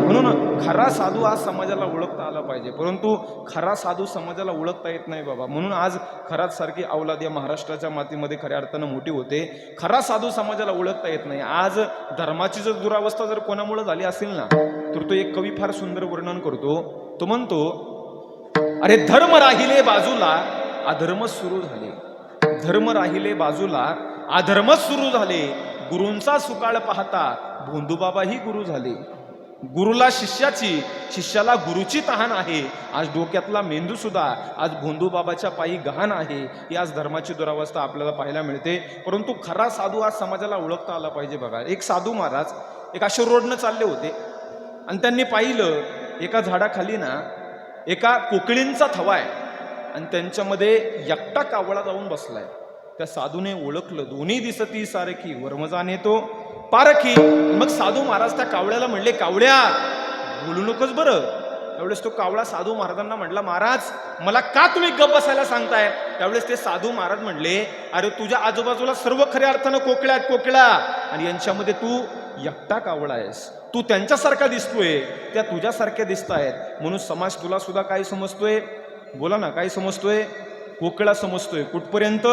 म्हणून खरा साधू आज समाजाला ओळखता आला पाहिजे, परंतु खरा साधू समाजाला ओळखता येत नाही बाबा. म्हणून आज खरात सारखी औलाद या महाराष्ट्राच्या मातीमध्ये खऱ्या अर्थानं मोठी होते. खरा साधू समाजाला ओळखता येत नाही. आज धर्माची जर दुरावस्था जर कोणामुळे झाली असेल ना, तर तो एक कवी फार सुंदर वर्णन करतो. तो म्हणतो, अरे धर्म राहिले बाजूला अधर्म सुरू झाले, धर्म राहिले बाजूला अधर्म सुरू झाले, गुरूंचा सुकाळ पाहता भोंदूबाबाही गुरु झाले. गुरुला शिष्याची, शिष्याला गुरुची तहान आहे. आज डोक्यातला मेंदू सुद्धा आज भोंदूबाबाच्या पायी गहाण आहे. ही आज धर्माची दुरावस्था आपल्याला पाहायला मिळते. परंतु खरा साधू आज समाजाला ओळखता आला पाहिजे बघा. एक साधू महाराज एक अशा रोडनं चालले होते आणि त्यांनी पाहिलं, एका झाडाखाली ना एका कोकिळींचा थवा आहे आणि त्यांच्यामध्ये एकटा कावळा जाऊन बसलाय. त्या साधूने ओळखलं, दोन्ही दिसती सारखी वर्मजाने तो पारखी. मग साधू महाराज त्या कावळ्याला म्हणले, कावळ्या बोलू नकोस बरं. त्यावेळेस तो कावळा साधू महाराजांना म्हटला, महाराज मला का तुम्ही गप बसायला सांगताय? त्यावेळेस ते साधू महाराज म्हणले, अरे तुझ्या आजूबाजूला सर्व खऱ्या अर्थानं कोकिळा आहेत, कोकिळा, आणि यांच्यामध्ये तू एकटा कावळा आहेस. तू त्यांच्यासारखा दिसतोय, त्या तुझ्यासारख्या दिसतायत. म्हणून समाज तुला सुद्धा काय समजतोय? बोला ना, काय समजतोय? कोकिळा समजतोय. कुठपर्यंत?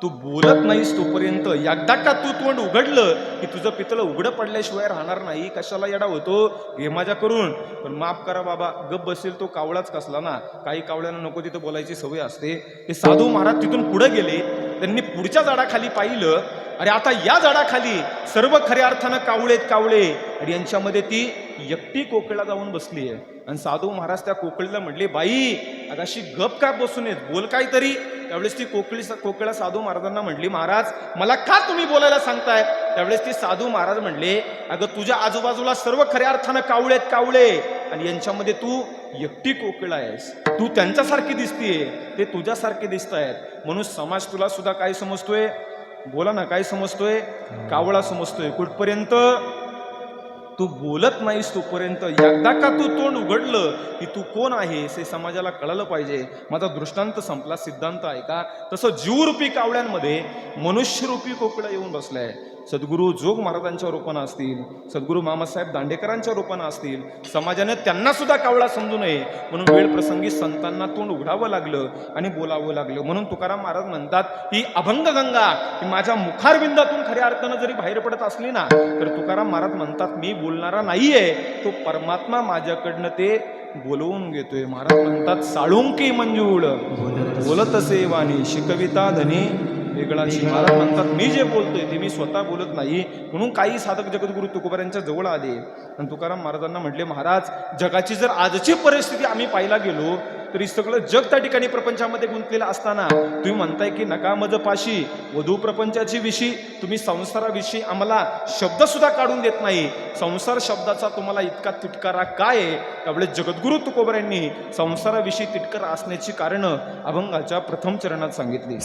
तू बोलत नाहीस तोपर्यंत. एकदा का तू तोंड उघडलं की तुझं पितळ उघडं पडल्याशिवाय राहणार नाही. कशाला येडा होतो? घे माझ्या करून. पण माफ करा बाबा, गप बसेल तो कावळाच कसला ना. काही कावळ्यांना नको तिथं बोलायची सवय असते. ते साधू महाराज तिथून पुढे गेले. त्यांनी पुढच्या झाडाखाली पाहिलं, अरे आता या झाडाखाली सर्व खऱ्या अर्थानं कावळेत, कावळे, आणि यांच्यामध्ये ती एकटी कोकिळा जाऊन बसली आहे. आणि साधू महाराज त्या कोकळीला म्हटले, बाई अगाशी गप का बसून येत, बोल काहीतरी. त्यावेळेस ती कोकिळा साधू महाराजांना म्हटली, महाराज मला का तुम्ही बोलायला सांगताय. त्यावेळेस ती साधू महाराज म्हणले, अगं तुझ्या आजूबाजूला सर्व खऱ्या अर्थानं कावळे आहेत, कावळे, आणि यांच्यामध्ये तू एकटी कोकिळ आहेस. तू त्यांच्यासारखी दिसतीये, ते तुझ्यासारखे दिसत आहेत. म्हणून समाज तुला सुद्धा काय समजतोय, बोला ना, काय समजतोय, कावळा समजतोय. कुठपर्यंत, तू बोलत नाहीस तोपर्यंत. एकदा का तू तोंड उघडलं की तू कोण आहेस हे समाजाला कळलं पाहिजे. माझा दृष्टांत संपला, सिद्धांत आहे का. तसं जीवरूपी कावळ्यांमध्ये मनुष्यरूपी कोकिळा येऊन बसलाय. सद्गुरू जोग महाराजांच्या रूपानं असतील, सद्गुरू मामासाहेब दांडेकरांच्या रूपानं असतील, समाजाने त्यांना सुद्धा कावळा समजू नये म्हणून वेळ प्रसंगी संतांना तोंड उघडावं लागलं आणि बोलावं लागलं. म्हणून तुकाराम महाराज म्हणतात, ही अभंगगंगा ही माझ्या मुखारविंदातून खऱ्या अर्थानं जरी बाहेर पडत असली ना, तर तुकाराम महाराज म्हणतात, मी बोलणारा नाहीये, तो परमात्मा माझ्याकडनं ते बोलवून घेतोय. महाराज म्हणतात, साळुंकी मंजूळ बोलत असे वाणी, शिकविता धनी वेगळाची. महाराज म्हणतात, मी जे बोलतोय ते मी स्वतः बोलत नाही. म्हणून काही साधक जगद्गुरु तुकोबारांच्या जवळ आले आणि तुकाराम महाराजांना म्हटले, महाराज जगाची जर आजची परिस्थिती आम्ही पाहायला गेलो तरी सगळं जग त्या ठिकाणी प्रपंचामध्ये गुंतलेलं असताना तुम्ही म्हणताय की नका मज पाशी वधू प्रपंचाची विषयी, तुम्ही संसाराविषयी आम्हाला शब्द सुद्धा काढून देत नाही. संसार शब्दाचा तुम्हाला इतका तिटकारा काय आहे. त्यावेळेस जगद्गुरु तुकोबारांनी संसाराविषयी तिटकारा असण्याची कारणं अभंगाच्या प्रथम चरणात सांगितली.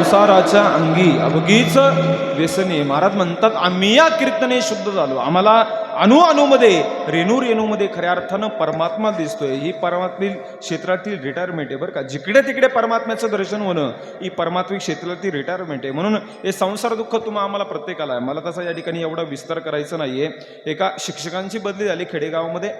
संसाराच्या अंगी अवघीच व्यसने. महाराज म्हणतात आम्ही या कीर्तने शुद्ध झालो. आम्हाला अणुमध्ये रेणूमध्ये खऱ्या अर्थानं परमात्मा दिसतोय. ही परमात्मी क्षेत्रातील रिटायरमेंट आहे बरं का. जिकडे तिकडे परमात्म्याचं दर्शन होणं ही परमात्मिक क्षेत्रातील रिटायरमेंट आहे. म्हणून हे संसार दुःख आम्हाला प्रत्येकाला आहे. मला तसा या ठिकाणी एवढा विस्तार करायचा नाहीये. एका शिक्षकांची बदली झाली खेडेगावामध्ये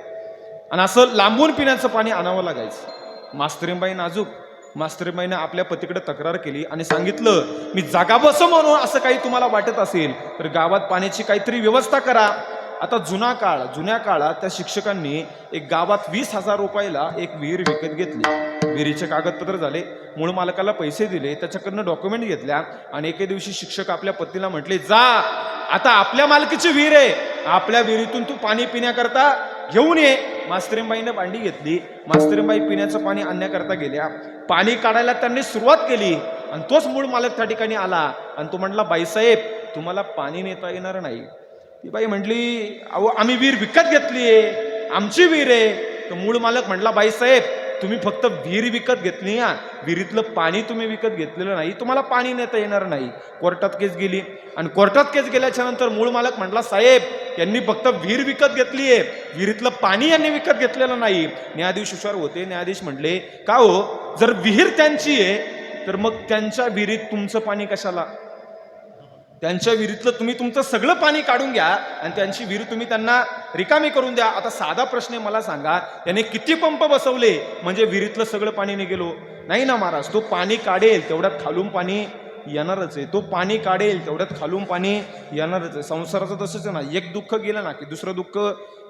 आणि असं लांबून पिण्याचं पाणी आणावं लागायचं. मास्तरीबाई नाजूक, मास्तरीबाईने आपल्या पतीकडे तक्रार केली आणि सांगितलं मी जागा बसं म्हणून असं काही तुम्हाला वाटत असेल तर गावात पाण्याची काहीतरी व्यवस्था करा. आता जुन्या काळात त्या शिक्षकांनी एक गावात 20,000 रुपयाला एक विहीर विकत घेतली. विहिरीचे कागदपत्र झाले, मूळ मालकाला पैसे दिले, त्याच्याकडनं डॉक्युमेंट घेतल्या आणि एके दिवशी शिक्षक आपल्या पत्नीला म्हटले जा आता आपल्या मालकीची विहीर आहे, आपल्या विहिरीतून तू पाणी पिण्याकरता घेऊन ये. मास्तरीबाईने भांडी घेतली. मास्तरीबाई पिण्याचं पाणी आणण्याकरता गेल्या. पाणी काढायला त्यांनी सुरुवात केली आणि तोच मूळ मालक त्या ठिकाणी आला आणि तो म्हटला बाईसाहेब तुम्हाला पाणी नेता येणार नाही. ती बाई म्हटली अहो आम्ही विहीर विकत घेतलीये, आमची विहीर आहे. तर मूळ मालक म्हटला बाईसाहेब तुम्ही फक्त विहीर विकत घेतली, विहिरीतलं पाणी तुम्ही विकत घेतलेलं नाही, तुम्हाला पाणी नेता येणार नाही. कोर्टात केस गेली आणि कोर्टात केस गेल्याच्या नंतर मूळ मालक म्हटला साहेब यांनी फक्त विहीर विकत घेतलीये, विहिरीतलं पाणी यांनी विकत घेतलेलं नाही. न्यायाधीश हुशार होते. न्यायाधीश म्हटले का हो जर विहीर त्यांची आहे तर मग त्यांच्या विहिरीत तुमचं पाणी कशाला? त्यांच्या विहिरीतलं तुम्ही तुमचं सगळं पाणी काढून घ्या आणि त्यांची विहीर तुम्ही त्यांना रिकामी करून द्या. आता साधा प्रश्न मला सांगा त्याने किती पंप बसवले म्हणजे विहिरीतलं सगळं पाणी निघेलो? नाही ना महाराज. तो पाणी काढेल तेवढ्यात खालून पाणी येणारच आहे. तो पाणी काढेल तेवढ्यात खालून पाणी येणारच आहे. संसाराचं तसंच आहे ना, एक दुःख गेलं ना की दुसरं दुःख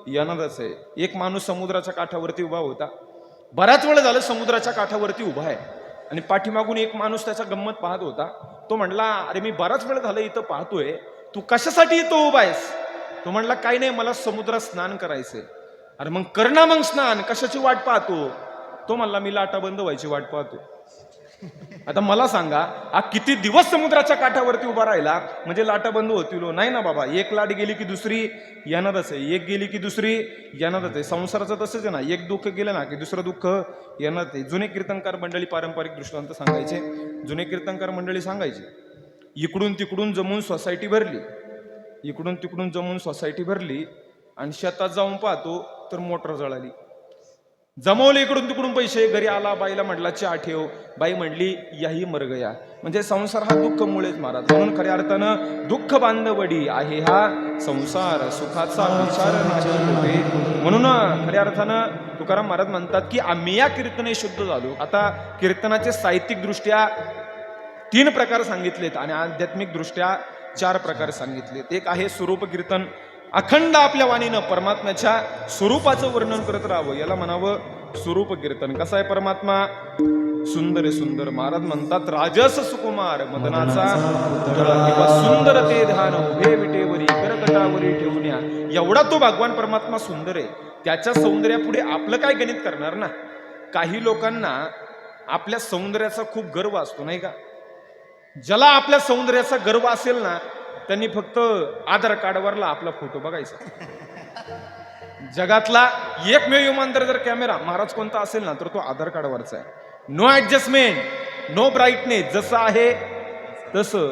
येणारच आहे. एक माणूस समुद्राच्या काठावरती उभा होता. बराच वेळ झालं समुद्राच्या काठावरती उभा आहे आणि पाठीमागून एक माणूस त्याचा गंमत पाहत होता. तो म्हणला अरे मी बराच वेळ झालं इथं पाहतोय, तू कशासाठी इथं उभा आहेस? तो म्हणला काही नाही मला समुद्रात स्नान करायचंय. अरे मग कर ना मग स्नान, कशाची वाट पाहतो? तो म्हणला मी लाटा बंद व्हायची वाट पाहतो. आता मला सांगा हा किती दिवस समुद्राच्या काठावरती उभा राहिला म्हणजे लाटा बंद होतील? नाही ना बाबा. एक लाट गेली की दुसरी येणारच आहे, एक गेली की दुसरी येणारच आहे. संसाराचं तसंच आहे ना, एक दुःख गेलं ना की दुसरं दुःख येणार आहे. जुने कीर्तनकार मंडळी पारंपरिक दृष्टांत सांगायचे. जुने कीर्तनकार मंडळी सांगायचे इकडून तिकडून जमून सोसायटी भरली, इकडून तिकडून जमून सोसायटी भरली आणि शेतात जाऊन पाहतो तर मोटर जळाली. जमवले इकडून तिकडून पैसे, घरी आला बाईला म्हटला चहा ठेव, बाई म्हणली याही मर गया. म्हणजे संसार हा दुःख मुळेच महाराज. म्हणून खऱ्या अर्थानं दुःख बांधवडी आहे हा संसार, सुखाचा विचार नाही. म्हणून खऱ्या अर्थानं तुकाराम महाराज म्हणतात की आम्ही या कीर्तने शुद्ध झालो. आता कीर्तनाचे साहित्यिक दृष्ट्या 3 प्रकार सांगितलेत आणि आध्यात्मिक दृष्ट्या 4 प्रकार सांगितलेत. एक आहे स्वरूप कीर्तन. अखंड आपल्या वाणीनं परमात्म्याच्या स्वरूपाचं वर्णन करत राहावं, याला म्हणावं स्वरूप कीर्तन. कसा आहे परमात्मा? सुंदर आहे सुंदर. महाराज म्हणतात राजस सुकुमार मदनाचा किंवा सुंदर ते ध्यान उभे विटेवरी करकटावरी ठेवण्या. एवढा तो भगवान परमात्मा सुंदर आहे. त्याच्या सौंदर्यापुढे आपलं काय गणित करणार ना. काही लोकांना आपल्या सौंदर्याचा खूप गर्व असतो नाही का. ज्याला आपल्या सौंदर्याचा गर्व असेल ना त्यांनी फक्त आधार कार्डवरला आपला फोटो बघायचा. जगातला एकमेव इमानदार जर कॅमेरा महाराज कोणता असेल ना तर तो आधार कार्डवरचा आहे. नो ऍडजस्टमेंट, नो ब्राईटनेस, जसं आहे तसं.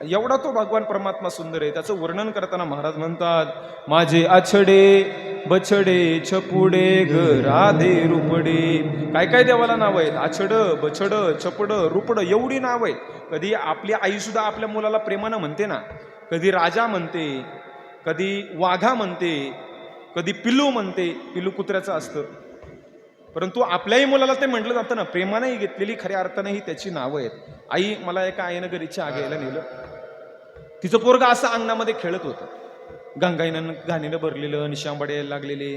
एवढा तो भगवान परमात्मा सुंदर आहे. त्याचं वर्णन करताना महाराज म्हणतात माझे आछडे बछडे छपुडे ग राधे रुपडे. काय काय देवाला नाव आहेत? आछड, बछड, छपड, रुपड, एवढी नाव आहेत. कधी आपली आई सुद्धा आपल्या मुलाला प्रेमानं म्हणते ना, कधी राजा म्हणते, कधी वाघा म्हणते, कधी पिल्लू म्हणते. पिल्लू कुत्र्याचं असतं परंतु आपल्याही मुलाला ते म्हटलं जातं ना, प्रेमानेही घेतलेली खऱ्या अर्थानेही त्याची नावं आहेत. आई मला एका आईनं घरीच्या आग्याला नेलं. तिचं पोरगा असं अंगणामध्ये खेळत होतं. गंगाईनं घाणीनं भरलेलं, निशांबडे यायला लागलेले,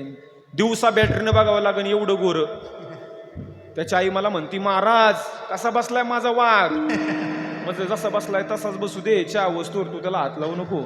दिवसा बॅटरीनं बघावं लागेल एवढं गोर. त्याची आई मला म्हणती महाराज कसा बसलाय माझा वाघ? म्हणजे जसा बसलाय तसाच बसू दे, च्या वस्तूवर तू त्याला हात लावू नको.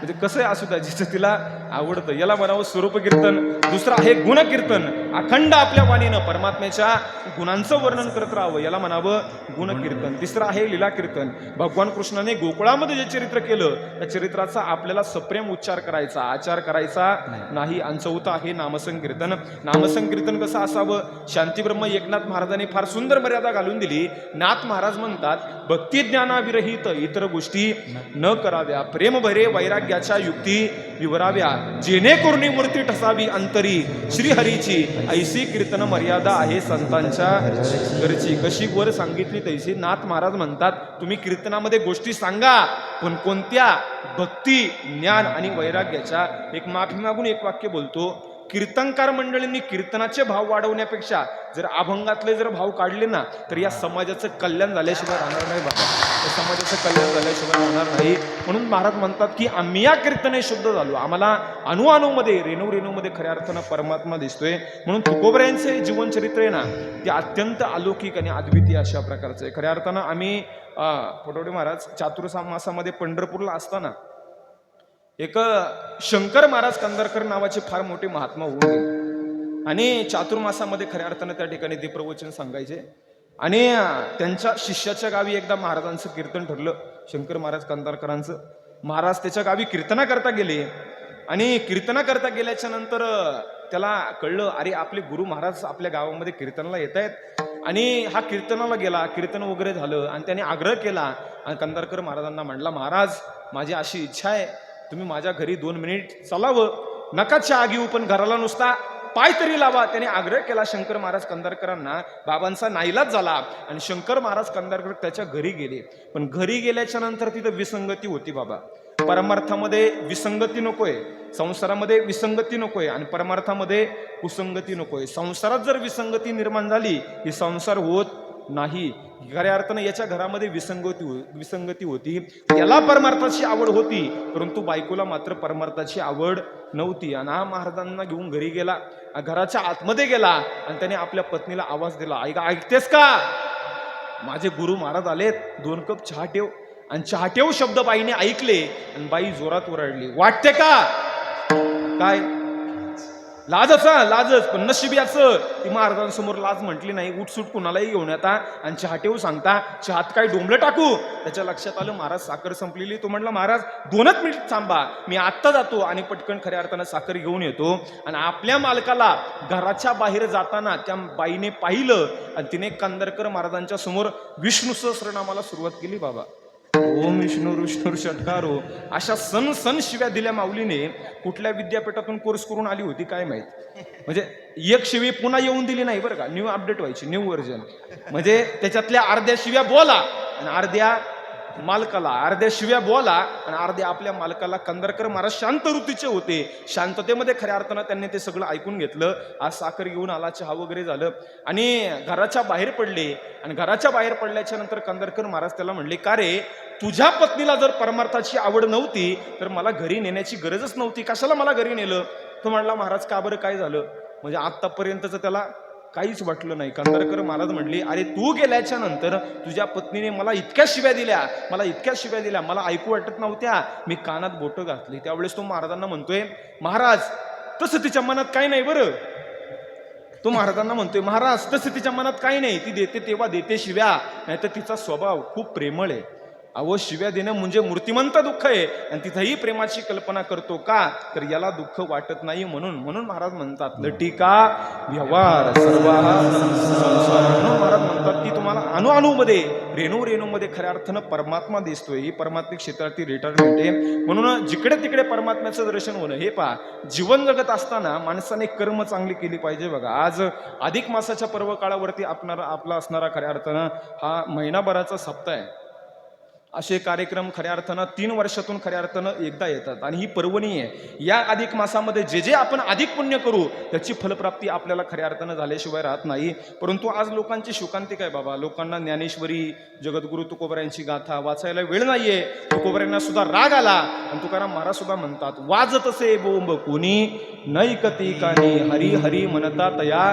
म्हणजे कसं असू द्या, जिचं तिला आवडतं. याला म्हणावं स्वरूप कीर्तन. दुसरं आहे गुणकीर्तन. अखंड आपल्या वाणीनं परमात्म्याच्या गुणांचं वर्णन करत राहावं, याला म्हणावं गुणकीर्तन. तिसरं आहे लीला कीर्तन. भगवान कृष्णाने गोकुळामध्ये जे चरित्र केलं त्या चरित्राचा आपल्याला सप्रेम उच्चार करायचा, आचार करायचा नाही. आणि चौथं आहे नामसंकीर्तन. नामसंकीर्तन कसं असावं? शांतीब्रह्म एकनाथ महाराजांनी फार सुंदर मर्यादा घालून दिली. नाथ महाराज म्हणतात, भक्ती ज्ञानाविरहित इतर गोष्टी न कराव्या, प्रेम भरे वैराग्याच्या युक्ती विवराव्या, जेणेकरून मूर्ती ठसावी अंतरी श्रीहरीची, ऐसी कीर्तन मर्यादा आहे संतांच्या घरची. कशी वर सांगितली तैसी. नाथ महाराज म्हणतात, तुम्ही कीर्तनामध्ये गोष्टी सांगा, पण कोणत्या? भक्ती, ज्ञान आणि वैराग्याच्या. एक माफी मागून एक वाक्य बोलतो. कीर्तनकार मंडळींनी कीर्तनाचे भाव वाढवण्यापेक्षा जर अभंगातले जर भाव काढले ना, तर या समाजाचं कल्याण झाल्याशिवाय राहणार नाही बाबा. या समाजाचं कल्याण झाल्याशिवाय राहणार नाही. म्हणून महाराज म्हणतात की आम्ही या कीर्तने शुद्ध झालो. आम्हाला अणुअणूमध्ये, रेणूमध्ये खऱ्या अर्थानं परमात्मा दिसतोय. म्हणून तुकोबऱ्यांचे जीवनचरित्र आहे ना, ते अत्यंत अलौकिक आणि अद्वितीय अशा प्रकारचं आहे. खऱ्या अर्थानं आम्ही फटोडे महाराज चातुर्मासामध्ये पंढरपूरला असताना एक शंकर महाराज कंदरकर नावाचे फार मोठे महात्मा होऊन गेले आणि चातुर्मासामध्ये खऱ्या अर्थानं त्या ठिकाणी ते प्रवचन सांगायचे. आणि त्यांच्या शिष्याच्या गावी एकदा महाराजांचं कीर्तन ठरलं, शंकर महाराज कंदारकरांचं. महाराज त्याच्या गावी कीर्तना करता गेले आणि कीर्तना करता गेल्याच्या नंतर त्याला कळलं, अरे आपले गुरु महाराज आपल्या गावामध्ये कीर्तनाला येत आहेत. आणि हा कीर्तनाला गेला, कीर्तन वगैरे झालं आणि त्याने आग्रह केला आणि कंदारकर महाराजांना म्हणला, महाराज माझी अशी इच्छा आहे, तुम्ही माझ्या घरी 2 मिनिट चालावं, नका चहा घेऊ पण घराला नुसता पाय तरी लावा. त्याने आग्रह केला शंकर महाराज कंदारकरांना. बाबांचा नाईलाज झाला आणि शंकर महाराज कंदारकर त्याच्या घरी गेले. पण घरी गेल्याच्या नंतर तिथं विसंगती होती बाबा. परमार्थामध्ये विसंगती नकोय, संसारामध्ये विसंगती नकोय आणि परमार्थामध्ये कुसंगती नकोय. संसारात जर विसंगती निर्माण झाली की संसार होत नाही. खऱ्या अर्थानं याच्या घरामध्ये विसंगती होती. याला परमार्थाची आवड होती, परंतु बायकोला मात्र परमार्थाची आवड नव्हती. आणि हा महाराजांना घेऊन घरी गेला, घराच्या आतमध्ये गेला आणि त्याने आपल्या पत्नीला आवाज दिला, ऐकतेस का? माझे गुरु महाराज आलेत, 2 कप चहा ठेव. आणि चहा ठेव शब्द बाईने ऐकले आणि बाई जोरात ओरडली, वाटते का? काय लाजच. पण नशीब याचं, ती महाराजांसमोर लाज म्हटली नाही. उठसूट कुणालाही घेऊन येता आणि चहा ठेवू सांगता. चहात काय डोंबलं टाकू? त्याच्या लक्षात आलं महाराज साखर संपलेली. तो म्हणला, महाराज 2च मिनिट थांबा, मी आत्ता जातो आणि पटकन खऱ्या अर्थानं साखर घेऊन येतो. आणि आपल्या मालकाला घराच्या बाहेर जाताना त्या बाईने पाहिलं आणि तिने कंदारकर महाराजांच्या समोर विष्णू सहस्रनामाला सुरुवात केली. बाबा ओम विष्णू षटकारो अशा सण शिव्या दिल्या माऊलीने. कुठल्या विद्यापीठातून कोर्स करून आली होती काय माहित. म्हणजे एक शिवी पुन्हा येऊन दिली नाही बरं का, न्यू अपडेट व्हायची, न्यू व्हर्जन. म्हणजे त्याच्यातल्या अर्ध्या शिव्या बोला आणि अर्ध्या मालकाला, अर्ध्या शिव्या बोला आणि अर्ध्या आपल्या मालकाला. कंदारकर महाराज शांत वृत्तीचे होते. शांततेमध्ये खऱ्या अर्थानं त्यांनी ते सगळं ऐकून घेतलं. आज साखर घेऊन आला, चहा वगैरे झालं आणि घराच्या बाहेर पडले. आणि घराच्या बाहेर पडल्याच्या नंतर कंदारकर महाराज त्याला म्हणले, का रे, तुझ्या पत्नीला जर परमार्थाची आवड नव्हती तर मला घरी नेण्याची गरजच नव्हती, कशाला मला घरी नेलं? तो म्हणला, महाराज का बरं, काय झालं? म्हणजे आतापर्यंतच त्याला काहीच वाटलं नाही. कंदारकर महाराज म्हणले, अरे तू गेल्याच्या नंतर तुझ्या पत्नीने मला इतक्या शिव्या दिल्या, मला ऐकू वाटत नव्हत्या, मी कानात बोटं घातली. त्यावेळेस तो महाराजांना म्हणतोय, महाराज तसं तिच्या मनात काही नाही बरं. तो महाराजांना म्हणतोय, महाराज तसं तिच्या मनात काही नाही, ती देते तेव्हा देते शिव्या, नाही तर तिचा स्वभाव खूप प्रेमळ आहे. अहो शिव्या देणं म्हणजे मूर्तिमंत दुःख आहे आणि तिथंही प्रेमाची कल्पना करतो का, तर याला दुःख वाटत नाही. म्हणून महाराज म्हणतात, लटिका व्यवहार सर्वा संसार. म्हणून महाराज म्हणतात की तुम्हाला अणुअणूमध्ये, रेणूमध्ये खऱ्या अर्थानं परमात्मा दिसतोय. ही परमात्मिक क्षेत्रातील रिटायरमेंट आहे. म्हणून जिकडे तिकडे परमात्म्याचं दर्शन होणं. हे पहा, जीवन जगत असताना माणसाने कर्म चांगली केली पाहिजे. बघा आज अधिक मासाच्या पर्व काळावरती आपला असणारा खऱ्या अर्थानं हा महिनाभराचा सप्ताह आहे. असे कार्यक्रम खऱ्या अर्थानं 3 वर्षातून खऱ्या अर्थानं एकदा येतात आणि ही पर्वणी आहे. या अधिक मासामध्ये जे आपण अधिक पुण्य करू त्याची फलप्राप्ती आपल्याला खऱ्या अर्थानं झाल्याशिवाय राहत नाही. परंतु आज लोकांची शोकांतिक आहे बाबा. लोकांना ज्ञानेश्वरी, जगद्गुरु तुकोबऱ्यांची गाथा वाचायला वेळ नाहीये. तुकोबऱ्यांना सुद्धा राग आला आणि तुकाराम महाराज सुद्धा म्हणतात, वाजत असे बोंब कोणी नैकती कानी हरी हरी म्हणता तया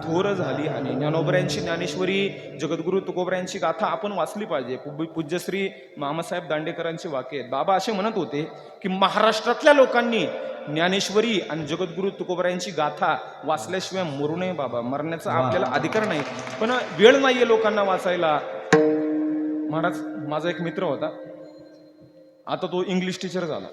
थोर झाली आणि ज्ञानोबऱ्यांची ज्ञानेश्वरी जगद्गुरु तुकोबऱ्यांची गाथा आपण वाचली पाहिजे. पूज्यश्री मामासाहेब दांडेकरांचे वाक्य आहेत. बाबा असे म्हणत होते की महाराष्ट्रातल्या लोकांनी ज्ञानेश्वरी आणि जगद्गुरु तुकोबऱ्यांची गाथा वाचल्याशिवाय मरू नये बाबा. मरण्याचा आपल्याला अधिकार नाही, पण वेळ नाहीये लोकांना वाचायला. महाराज, माझा एक मित्र होता, आता तो इंग्लिश टीचर झाला.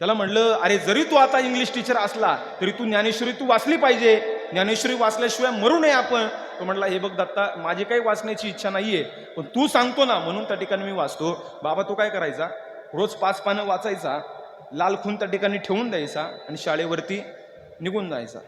त्याला म्हणलं, अरे जरी तू आता इंग्लिश टीचर असला तरी तू ज्ञानेश्वरी तू वाचली पाहिजे, ज्ञानेश्वरी वाचल्याशिवाय मरू नये आपण. तो म्हटला, हे बघ दत्ता, माझी काही वाचण्याची इच्छा नाहीये, पण तू सांगतो ना म्हणून त्या ठिकाणी मी वाचतो. बाबा तो काय करायचा, रोज 5 पानं वाचायचा, लाल खून त्या ठिकाणी ठेवून द्यायचा आणि शाळेवरती निघून जायचा.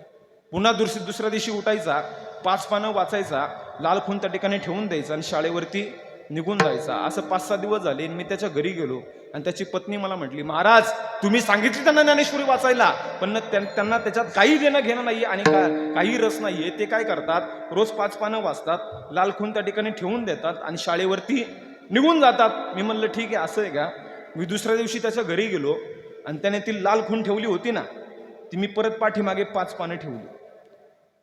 पुन्हा दुसऱ्या दिवशी उठायचा, 5 पानं वाचायचा, लाल खून त्या ठिकाणी ठेवून द्यायचा आणि शाळेवरती निघून जायचा. असं 5-6 दिवस झाले. मी त्याच्या घरी गेलो आणि त्याची पत्नी मला म्हटली, महाराज तुम्ही सांगितली त्यांना ज्ञानेश्वरी वाचायला, पण त्यांना त्याच्यात काही देणं घेणं नाहीये आणि काही रस नाहीये. ते काय करतात, रोज 5 पानं वाचतात, लाल खून त्या ठिकाणी ठेवून देतात आणि शाळेवरती निघून जातात. मी म्हणलं ठीक आहे, असं आहे का. मी दुसऱ्या दिवशी त्याच्या घरी गेलो आणि त्याने ती लाल खून ठेवली होती ना, ती मी परत पाठीमागे 5 पानं ठेवली.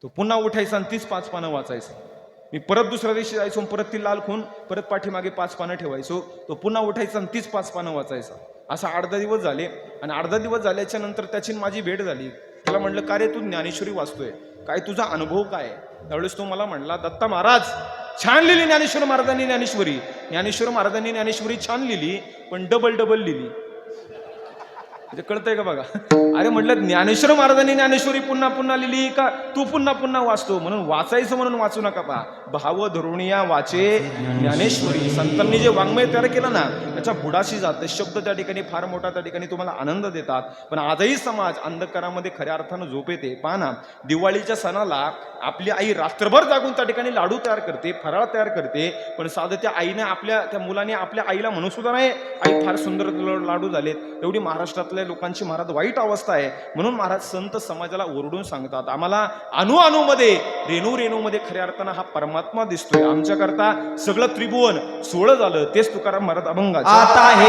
तो पुन्हा उठायचा आणि तीच 5 पानं वाचायचं. मी परत दुसऱ्या दिवशी जायचो, परत ती लाल खून परत पाठीमागे 5 पानं ठेवायचो. तो पुन्हा उठायचा आणि तीच 5 पानं वाचायचा. असं 8-10 दिवस झाले आणि 8-10 दिवस झाल्याच्या नंतर त्याची माझी भेट झाली. त्याला म्हणलं, का रे तू ज्ञानेश्वरी वाचतोय, काय तुझा अनुभव काय. त्यावेळेस तो मला म्हणला, दत्ता महाराज छान लिहिली ज्ञानेश्वर महाराजांनी ज्ञानेश्वरी. ज्ञानेश्वर महाराजांनी ज्ञानेश्वरी छान लिहिली, पण डबल लिहिली. म्हणजे कळतंय का बघा. अरे म्हटलं, ज्ञानेश्वर महाराजांनी ज्ञानेश्वरी पुन्हा लिहिली का तू पुन्हा वाचतो. म्हणून वाचायचं म्हणून वाचू नका. पहा, भाव धरुणिया वाचे ज्ञानेश्वरी. संतांनी जे वाङ्मय तयार केलं ना, त्याच्या बुडाशी जाते. शब्द त्या ठिकाणी फार मोठा त्या ठिकाणी तुम्हाला आनंद देतात, पण आजही समाज अंधकारामध्ये खऱ्या अर्थानं झोप येते. पहा ना, दिवाळीच्या सणाला आपली आई रात्रभर जागून त्या ठिकाणी लाडू तयार करते, फराळ तयार करते, पण साधं त्या आईने त्या मुलाने आपल्या आईला म्हणू सुद्धा नाही, आई फार सुंदर लाडू झालेत. एवढी महाराष्ट्रातल्या लोकांची महाराज वाईट अवस्था आहे. म्हणून महाराज संत समाजाला ओरडून सांगतात, आम्हाला अणुमध्ये रेणूमध्ये खऱ्या अर्थानं हा परमात्मा दिसतोय. आमच्याकरता सगळं त्रिभुवन 16 झालं. तेच तुकाराम महाराज अभंगाचे. आता हे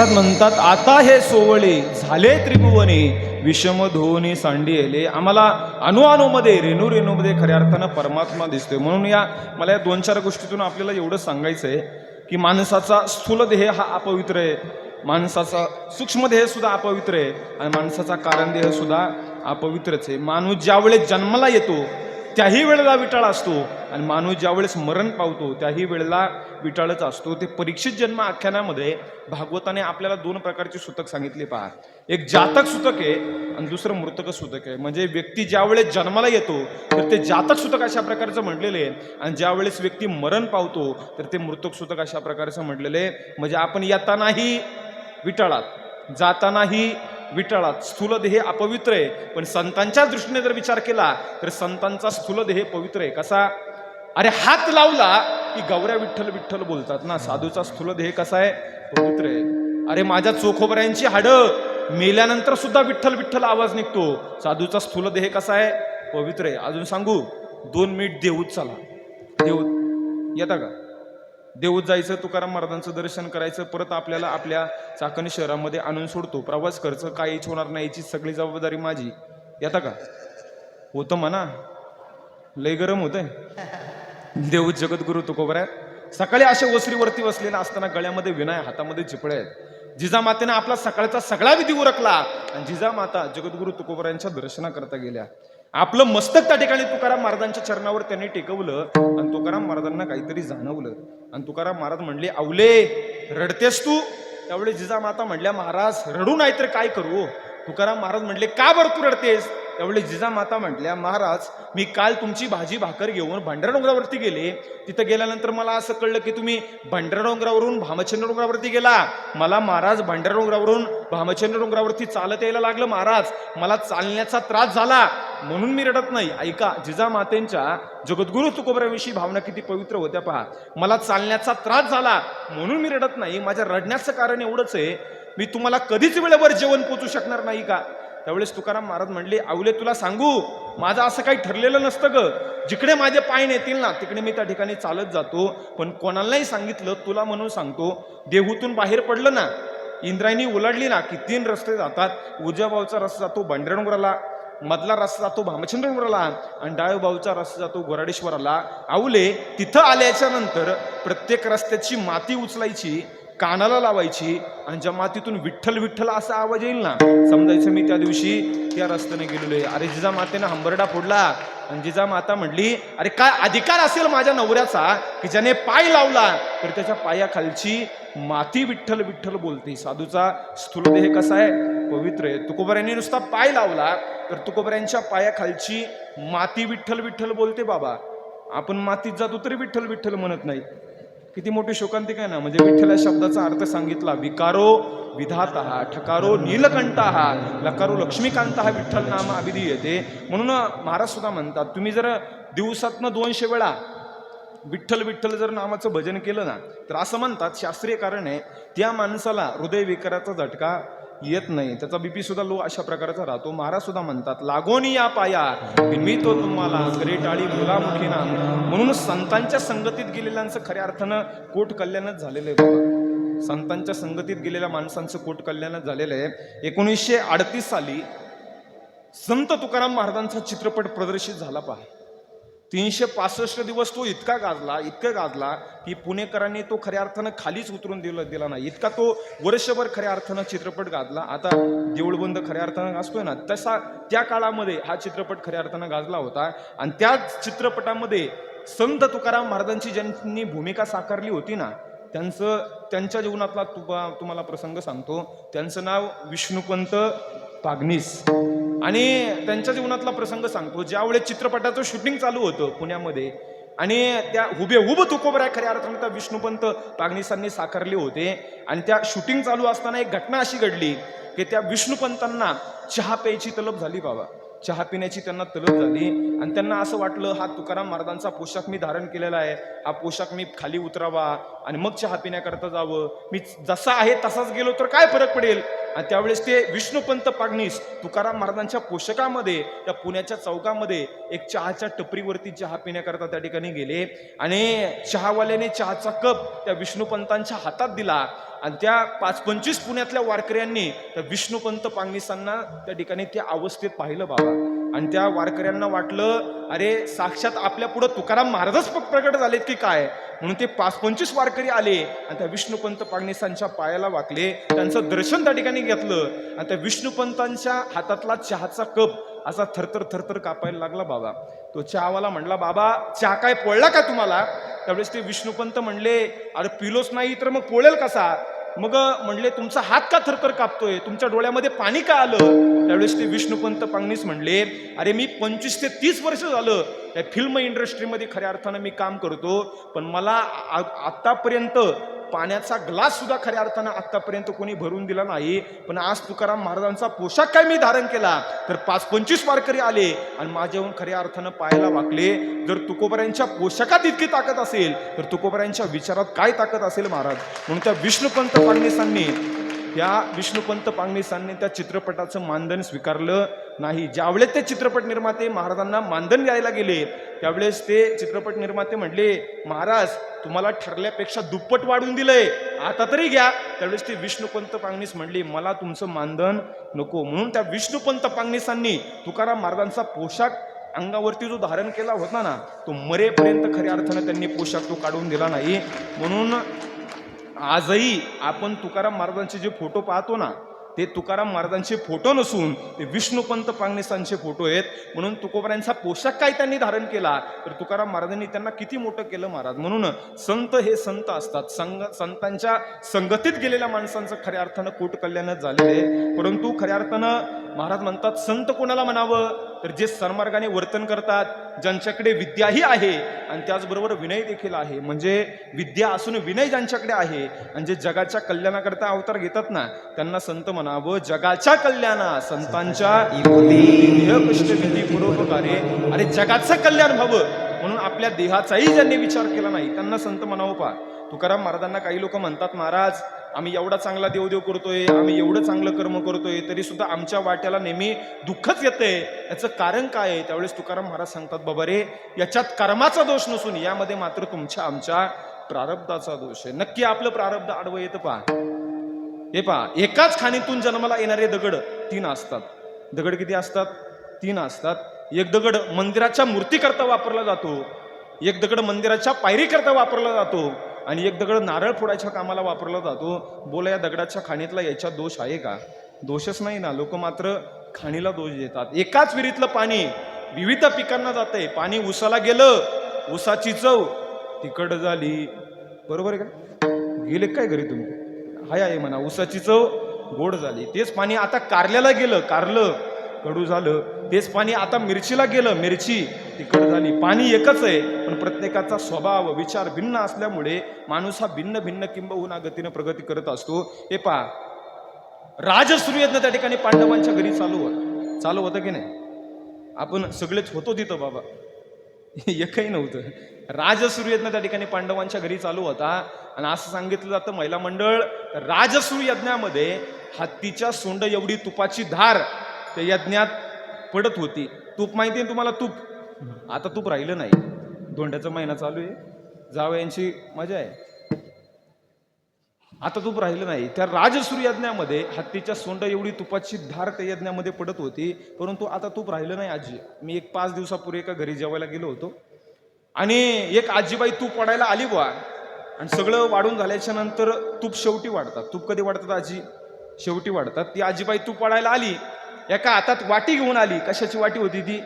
म्हणतात, आता हे सोवळे झाले त्रिभुवने विषम धोनी सांडिले. आम्हाला अणुमध्ये रेणूमध्ये खऱ्या अर्थानं परमात्मा दिसतोय. म्हणून मला या 2-4 गोष्टीतून आपल्याला एवढं सांगायचं आहे की माणसाचा स्थूल देह हा अपवित्र आहे, माणसाचा सूक्ष्म देह सुद्धा अपवित्र आहे आणि माणसाचा कारण देह सुद्धा अपवित्रच आहे. माणूस ज्यावेळेस जन्माला येतो त्याही वेळेला विटाळ असतो आणि माणूस ज्या वेळेस मरण पावतो त्याही वेळेला विटाळच असतो. ते परीक्षित जन्म आख्यानामध्ये भागवताने आपल्याला 2 प्रकारचे सूतक सांगितले पहा. एक जातक सूतक आहे आणि दुसरं मृतक सूतक आहे. म्हणजे व्यक्ती ज्या वेळेस जन्माला येतो तर ते जातक सूतक अशा प्रकारचं म्हटलेले आहे आणि ज्या वेळेस व्यक्ती मरण पावतो तर ते मृतक सूतक अशा प्रकारचं म्हटलेले आहे. म्हणजे आपण येतानाही विटाळात, जातानाही विटाळात. स्थूल देह अपवित्र आहे, पण संतांच्या दृष्टीने जर विचार केला तर संतांचा स्थूल देह पवित्र आहे. कसा? अरे हात लावला की गौऱ्या विठ्ठल विठ्ठल बोलतात ना. साधूचा स्थूल देह कसा आहे? पवित्र आहे. अरे माझ्या चोखोबऱ्यांची हाडं मेल्यानंतर सुद्धा विठ्ठल विठ्ठल आवाज निघतो. साधूचा स्थूल देह कसा आहे? पवित्र आहे. अजून सांगू? 2 मिनिट देऊत चला. देऊत येता का? देऊत जायचं, तुकाराम महाराजांचं दर्शन करायचं, परत आपल्याला आपल्या चाकण शहरामध्ये आणून सोडतो. प्रवास खर्च काहीच होणार नाही, याची सगळी जबाबदारी माझी. येता का? होतं म्हणा, लय गरम होतंय. देऊत जगद्गुरु तुकोबऱ्या सकाळी असे ओसरीवरती बसलेला असताना गळ्यामध्ये विनाय, हातामध्ये चिपळे आहेत. जिजामातेने आपला सकाळचा सगळा विधी उरकला आणि जिजामाता जगद्गुरु तुकोबऱ्यांच्या दर्शनाकरता गेल्या. आपलं मस्तक त्या ठिकाणी तुकाराम महाराजांच्या चरणावर त्यांनी टेकवलं आणि तुकाराम महाराजांना काहीतरी जाणवलं आणि तुकाराम महाराज म्हणले, आवले रडतेस तू? त्यावेळी जिजामाता म्हणल्या, महाराज रडू नाही तर काय करू? तुकाराम महाराज म्हणले, का बरं तू रडतेस? त्यावेळी जिजामाता म्हटल्या, महाराज मी काल तुमची भाजी भाकर घेऊन भंडारा डोंगरावरती गेले. तिथं गेल्यानंतर मला असं कळलं की तुम्ही भंडारा डोंगरावरून भामचंद्र डोंगरावरती गेला. मला महाराज भंडारा डोंगरावरून भामचंद्र डोंगरावरती चालत यायला लागलं. महाराज मला चालण्याचा त्रास झाला म्हणून मी रडत नाही. ऐका, जिजामातेंच्या जगद्गुरु तुकोबऱ्याविषयी भावना किती पवित्र होत्या पहा. मला चालण्याचा त्रास झाला म्हणून मी रडत नाही. माझ्या रडण्याचं कारण एवढंच आहे, मी तुम्हाला कधीच वेळेवर जेवण पोचू शकणार नाही का? त्यावेळेस तुकाराम महाराज म्हणले, आवले तुला सांगू, माझं असं काही ठरलेलं नसतं ग. जिकडे माझे पाय नेतील ना तिकडे मी त्या ठिकाणी चालत जातो. पण कोणालाही सांगितलं, तुला म्हणून सांगतो, देहूतून बाहेर पडलं ना, इंद्रायणी उलाडली ना की 3 रस्ते जातात. उजव्या बाजूचा रस्ता जातो भंडारा डोंगराला, मधला रस्ता जातो भामचंद्र डोंगराला आणि डाव्या बाजूचा रस्ता जातो गोराडेश्वराला. आवले तिथं आल्याच्या नंतर प्रत्येक रस्त्याची माती उचलायची, कानाला लावायची आणि ज्या मातीतून विठ्ठल विठ्ठल असा आवाज येईल ना, समजायचं मी त्या दिवशी त्या रस्त्याने गेलेलो आहे. अरे जिजामातेनं हंबरडा फोडला आणि जिजामाता म्हटली, अरे काय अधिकार असेल माझ्या नवऱ्याचा की ज्याने पाय लावला तर त्याच्या पायाखालची माती विठ्ठल विठ्ठल बोलते. साधूचा स्थूल देह कसा आहे? पवित्र आहे. तुकोबऱ्यांनी नुसता पाय लावला तर तुकोबऱ्यांच्या पायाखालची माती विठ्ठल विठ्ठल बोलते. बाबा आपण मातीत जातो तरी विठ्ठल विठ्ठल म्हणत नाही. किती मोठी शोकांतिका आहे ना. म्हणजे विठ्ठल या शब्दाचा अर्थ सांगितला, विकारो विधाता ठकारो नीलकंठा लकारो लक्ष्मीकांत हा विठ्ठल नाम अभिधी येते. म्हणून महाराज सुद्धा म्हणतात, तुम्ही जर दिवसातनं 200 वेळा विठ्ठल विठ्ठल जर नामाचं भजन केलं ना तर असं म्हणतात, शास्त्रीय कारण आहे, त्या माणसाला हृदय विकाराचा झटका येत नाही, त्याचा बीपी सुद्धा लो अशा प्रकारचा राहतो. महाराज सुद्धा म्हणतात, लागोनी या पाया मी तो तुम्हाला करे टाळी मुलामुखी ना. म्हणून संतांच्या संगतीत गेलेल्यांचं खऱ्या अर्थानं कोट कल्याणच झालेलं आहे बाबा. संतांच्या संगतीत गेलेल्या माणसांचं कोट कल्याणच झालेलं आहे. 1938 साली संत तुकाराम महाराजांचा चित्रपट प्रदर्शित झाला पहा. 365 दिवस तो इतका गाजला की पुणेकरांनी तो खऱ्या अर्थानं खालीच उतरून दिला नाही. इतका तो वर्षभर खऱ्या अर्थानं चित्रपट गाजला. आता देऊळबंद खऱ्या अर्थानं गाजतोय ना, तसा त्या काळामध्ये हा चित्रपट खऱ्या अर्थानं गाजला होता. आणि त्या चित्रपटामध्ये संत तुकाराम महाराजांची ज्यांनी भूमिका साकारली होती ना, त्यांच्या जीवनातला तुम्हाला प्रसंग सांगतो. त्यांचं नाव विष्णुपंत पागनीस आणि त्यांच्या जीवनातला प्रसंग सांगतो. ज्यावेळेस चित्रपटाचं शूटिंग चालू होतं पुण्यामध्ये आणि त्या हुबेहूब तुकोबऱ्या खऱ्या अर्थानं त्या विष्णुपंत पागनीसांनी साकारले होते. आणि त्या शूटिंग चालू असताना एक घटना अशी घडली की त्या विष्णुपंतांना चहा प्यायची तलब झाली बाबा. चहा पिण्याची त्यांना तलब झाली आणि त्यांना असं वाटलं, हा तुकाराम महाराजांचा पोशाख मी धारण केलेला आहे, हा पोशाख मी खाली उतरावा आणि मग चहा पिण्याकरता जावं. मी जसा आहे तसाच गेलो तर काय फरक पडेल. आणि त्यावेळेस ते विष्णुपंत पागनीस तुकाराम महाराजांच्या पोशाखामध्ये त्या पुण्याच्या चौकामध्ये एक चहाच्या टपरीवरती चहा पिण्याकरता त्या ठिकाणी गेले आणि चहावाल्याने चहाचा कप त्या विष्णुपंतांच्या हातात दिला आणि त्या 25 पुण्यातल्या वारकऱ्यांनी त्या विष्णुपंत पागनीसांना त्या ठिकाणी त्या अवस्थेत पाहिलं बाबा. आणि त्या वारकऱ्यांना वाटलं, अरे साक्षात आपल्या पुढे तुकाराम महाराजच प्रकट झालेत की काय. म्हणून ते 25 वारकरी आले आणि त्या विष्णुपंत पागनीसांच्या पायाला वाकले, त्यांचं दर्शन त्या ठिकाणी घेतलं आणि त्या विष्णुपंतांच्या हातातला चहाचा कप असा थरथर थरथर कापायला लागला बाबा. तो चहावाला म्हणला, बाबा चहा काय पोळला का तुम्हाला? त्यावेळेस ते विष्णुपंत म्हणले, अरे पिलोच नाही तर मग पोळेल कसा? मग म्हणले, तुमचा हात का थरथर कापतोय? तुमच्या डोळ्यामध्ये पाणी का आलं? त्यावेळेस ते विष्णुपंत पांगनीस म्हणले, अरे मी 25 ते 30 वर्ष झालं त्या फिल्म इंडस्ट्रीमध्ये खऱ्या अर्थानं मी काम करतो, पण मला आतापर्यंत पाण्याचा ग्लास सुद्धा खऱ्या अर्थानं आतापर्यंत कोणी भरून दिला नाही. पण आज तुकाराम महाराजांचा पोशाख काय मी धारण केला तर 5-25 वारकरी आले आणि माझ्याहून खऱ्या अर्थानं पायाला वाकले. जर तुकोबऱ्यांच्या पोशाखात इतकी ताकद असेल तर तुकोबऱ्यांच्या विचारात काय ताकद असेल महाराज. म्हणून त्या विष्णुपंत पांगणेसांनी त्या चित्रपटाचं मानधन स्वीकारलं नाही. ज्यावेळेस ते चित्रपट निर्माते महाराजांना मानधन द्यायला गेले त्यावेळेस ते चित्रपट निर्माते म्हणले, महाराज तुम्हाला ठरल्यापेक्षा दुप्पट वाढून दिलंय, आता तरी घ्या. त्यावेळेस ते विष्णुपंत पांगणीस म्हणले, मला तुमचं मानधन नको. म्हणून त्या विष्णुपंत पांगणीसांनी तुकाराम महाराजांचा पोशाख अंगावरती जो धारण केला होता ना, तो मरेपर्यंत खऱ्या अर्थानं त्यांनी पोशाख तो काढून दिला नाही. म्हणून आजही आपण तुकाराम महाराजांचे जे फोटो पाहतो ना, ते तुकाराम महाराजांचे फोटो नसून ते विष्णुपंत पांगणेसांचे फोटो आहेत. म्हणून तुकोबऱ्यांचा पोशाख काय त्यांनी धारण केला तर तुकाराम महाराजांनी त्यांना किती मोठं केलं महाराज. म्हणून संत हे संत असतात, संतांच्या संगतीत गेलेल्या माणसांचं खऱ्या अर्थानं कोट कल्याणच झालेलं आहे. परंतु खऱ्या अर्थानं महाराज म्हणतात, संत कोणाला म्हणावं तर जे सन्मार्गाने वर्तन करतात, ज्यांच्याकडे विद्याही आहे आणि त्याचबरोबर विनय देखील आहे. म्हणजे विद्या असून विनय ज्यांच्याकडे आहे आणि जे जगाच्या कल्याणाकरता अवतार घेतात ना, त्यांना संत म्हणावं. जगाच्या कल्याणा संतांच्या कष्टविधी पुरोपकारे. अरे जगाचं कल्याण व्हावं म्हणून आपल्या देहाचाही ज्यांनी विचार केला नाही त्यांना संत म्हणावं. पा तुकाराम महाराजांना काही लोक म्हणतात, महाराज आम्ही एवढा चांगला देवदेव करतोय, आम्ही एवढं चांगलं कर्म करतोय, तरी सुद्धा आमच्या वाट्याला नेहमी दुःखच येतंय, याचं कारण काय आहे? त्यावेळेस तुकाराम महाराज सांगतात, बाबा रे याच्यात कर्माचा दोष नसून यामध्ये मात्र तुमच्या आमच्या प्रारब्धाचा दोष आहे. नक्की आपलं प्रारब्ध आडवं येतं. पहा हे पहा, एकाच खाणीतून जन्माला येणारे दगड 3 असतात. दगड किती असतात? 3 असतात. एक दगड मंदिराच्या मूर्ती करता वापरला जातो, एक दगड मंदिराच्या पायरी करता वापरला जातो आणि एक दगड नारळ फोडायच्या कामाला वापरला जातो. बोला या दगडाच्या खाणीतला याच्यात दोष आहे का? दोषच नाही ना. लोक मात्र खाणीला दोष देतात. एकाच विहिरीतलं पाणी विविध पिकांना जातंय. पाणी उसाला गेलं, उसाची चव तिखट झाली, बरोबर आहे का? गेले काय घरी तुम्ही? हाय आहे म्हणा, उसाची चव गोड झाली. तेच पाणी आता कारल्याला गेलं, कारलं कडू झालं. तेच पाणी आता मिरचीला गेलं, मिरची तिखट झाली. पाणी एकच आहे पण प्रत्येकाचा स्वभाव विचार भिन्न असल्यामुळे माणूस हा भिन्न भिन्न किंबहुना गतीने प्रगती करत असतो. हे पहा, राजसूयज्ञ त्या ठिकाणी पांडवांच्या घरी चालू होतं की नाही? आपण सगळेच होतो तिथं बाबा, एकही नव्हतं. राजसूयज्ञ त्या ठिकाणी पांडवांच्या घरी चालू होता आणि असं सांगितलं जातं, महिला मंडळ राजसूय यज्ञामध्ये हत्तीच्या सोंड एवढी तुपाची धार त्या यज्ञात पडत होती. तूप माहिती आहे तुम्हाला? तूप आता तूप राहिलं नाही. धोंड्याचा महिना चालू आहे, जावयांची मजा आहे. आता तूप राहिलं नाही. त्या राजसूय यज्ञामध्ये हत्तीच्या सोंड एवढी तुपाची धार त्या यज्ञामध्ये पडत होती, परंतु आता तूप राहिलं नाही. आजी, मी 5 दिवसापूर्वी एका घरी जेवायला गेलो होतो आणि एक आजीबाई तूप वाढायला आली बुवा आणि सगळं वाढून झाल्याच्या नंतर तूप शेवटी वाढतात. तूप कधी वाढतात आजी? शेवटी वाढतात. ती आजीबाई तूप वाढायला आली, एका हातात वाटी घेऊन आली. कशाची वाटी होती ती?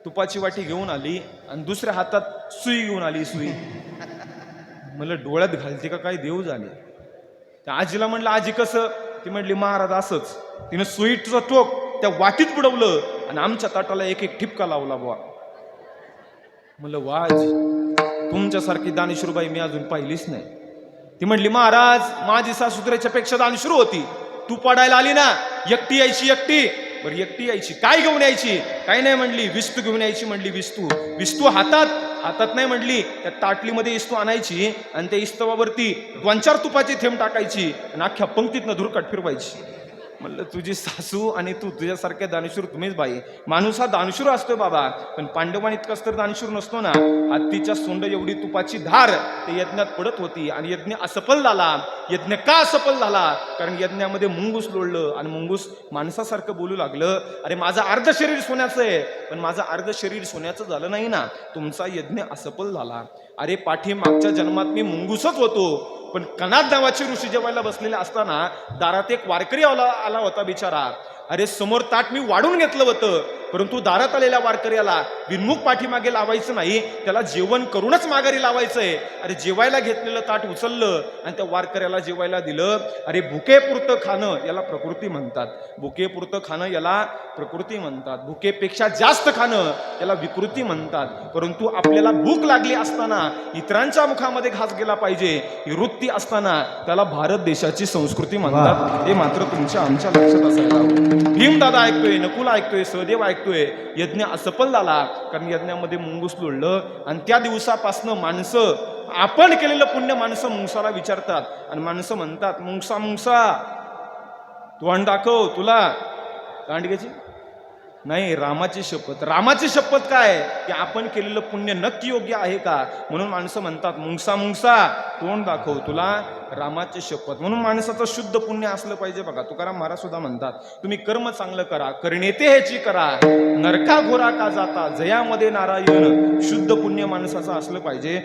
तुपाची वाटी घेऊन आली आणि दुसऱ्या हातात सुई घेऊन आली. सुई मला डोळ्यात घालते का काय देव जाणे. त्या आजीला म्हणलं, आजी कसं? ती म्हटली, महाराज असंच. तिनं सुईचं टोक त्या वाटीत बुडवलं आणि आमच्या ताटाला एक एक ठिपका लावला बुवा. म्हणलं, वा आजी, तुमच्यासारखी दानशूरबाई मी अजून पाहिलीच नाही. ती म्हटली, महाराज माझी सासूत्र्याच्या पेक्षा दानशूर होती. तू पडायला आली ना, एकटी यायची. एकटी बरं, एकटी यायची. काय घेऊन यायची? काय नाही म्हणली, विस्तू घेऊन यायची. म्हणली विस्तू हातात नाही म्हणली, त्या ताटलीमध्ये इस्तू आणायची आणि त्या इस्तवावरती 2-4 तुपाचे थेंब टाकायची आणि अख्ख्या पंक्तीतनं धुरकट फिरवायची. म्हणलं, तुझी सासू आणि तू तुझ्यासारख्या दानशूर तुम्हीच बाई. माणूस हा दानशूर असतोय बाबा, पण पांडवान इतकाच तर दानशूर नसतो ना. हत्तीच्या सोंड एवढी तुपाची धार ते यज्ञात पडत होती आणि यज्ञ असफल झाला. यज्ञ का असफल झाला? कारण यज्ञामध्ये मुंगूस लोळलं आणि मुंगूस माणसासारखं बोलू लागलं, अरे माझं अर्ध शरीर सोन्याचं आहे. पण माझं अर्ध शरीर सोन्याचं झालं नाही ना, तुमचा यज्ञ असफल झाला. अरे पाठीमागच्या जन्मात मी मुंगूसच होतो, पण कनाद नावाचे ऋषी जेवायला बसलेले असताना दारात एक वारकरी आला होता बिचारा. अरे समोर ताट मी वाढून घेतलं होतं परंतु दारात आलेल्या वारकऱ्याला विनमुख पाठीमागे लावायचं नाही, त्याला जेवण करूनच माघारी लावायचंय. अरे जेवायला घेतलेलं ताट उचललं आणि त्या वारकऱ्याला जेवायला दिलं. अरे भुकेपुरतं खाणं याला प्रकृती म्हणतात. भुकेपुरतं खाणं याला प्रकृती म्हणतात. भुकेपेक्षा जास्त खाणं याला विकृती म्हणतात. परंतु आपल्याला भूक लागली असताना इतरांच्या मुखामध्ये घास गेला पाहिजे ही वृत्ती असताना त्याला भारत देशाची संस्कृती म्हणतात. हे मात्र तुमच्या आमच्या लक्षात असायला हवं. भीमदादा ऐकतोय, नकुल ऐकतोय, सहदेव ऐकतोय. यज्ञ असफल झाला कारण यज्ञामध्ये मुंगूस लोळलं. आणि त्या दिवसापासनं माणसं आपण केलेलं पुण्य माणसं मुंगसाला विचारतात आणि माणसं म्हणतात, मुंगसा मुंगसा तोंड दाखव, तुला दांडग्याची नाही, रामाची शपथ. रामाची शपथ काय की आपण केलेलं पुण्य नक्की योग्य आहे का. म्हणून माणसं म्हणतात, मुंगसा मुंगसा तोंड दाखव, तुला रामाची शपथ. म्हणून माणसाचं शुद्ध पुण्य असलं पाहिजे. बघा तुकाराम महाराज सुद्धा म्हणतात, तुम्ही कर्म चांगलं करा, करण्याते ह्याची करा, नरका घोरा का जाता, जयामध्ये नारायण. शुद्ध पुण्य माणसाचं असलं पाहिजे.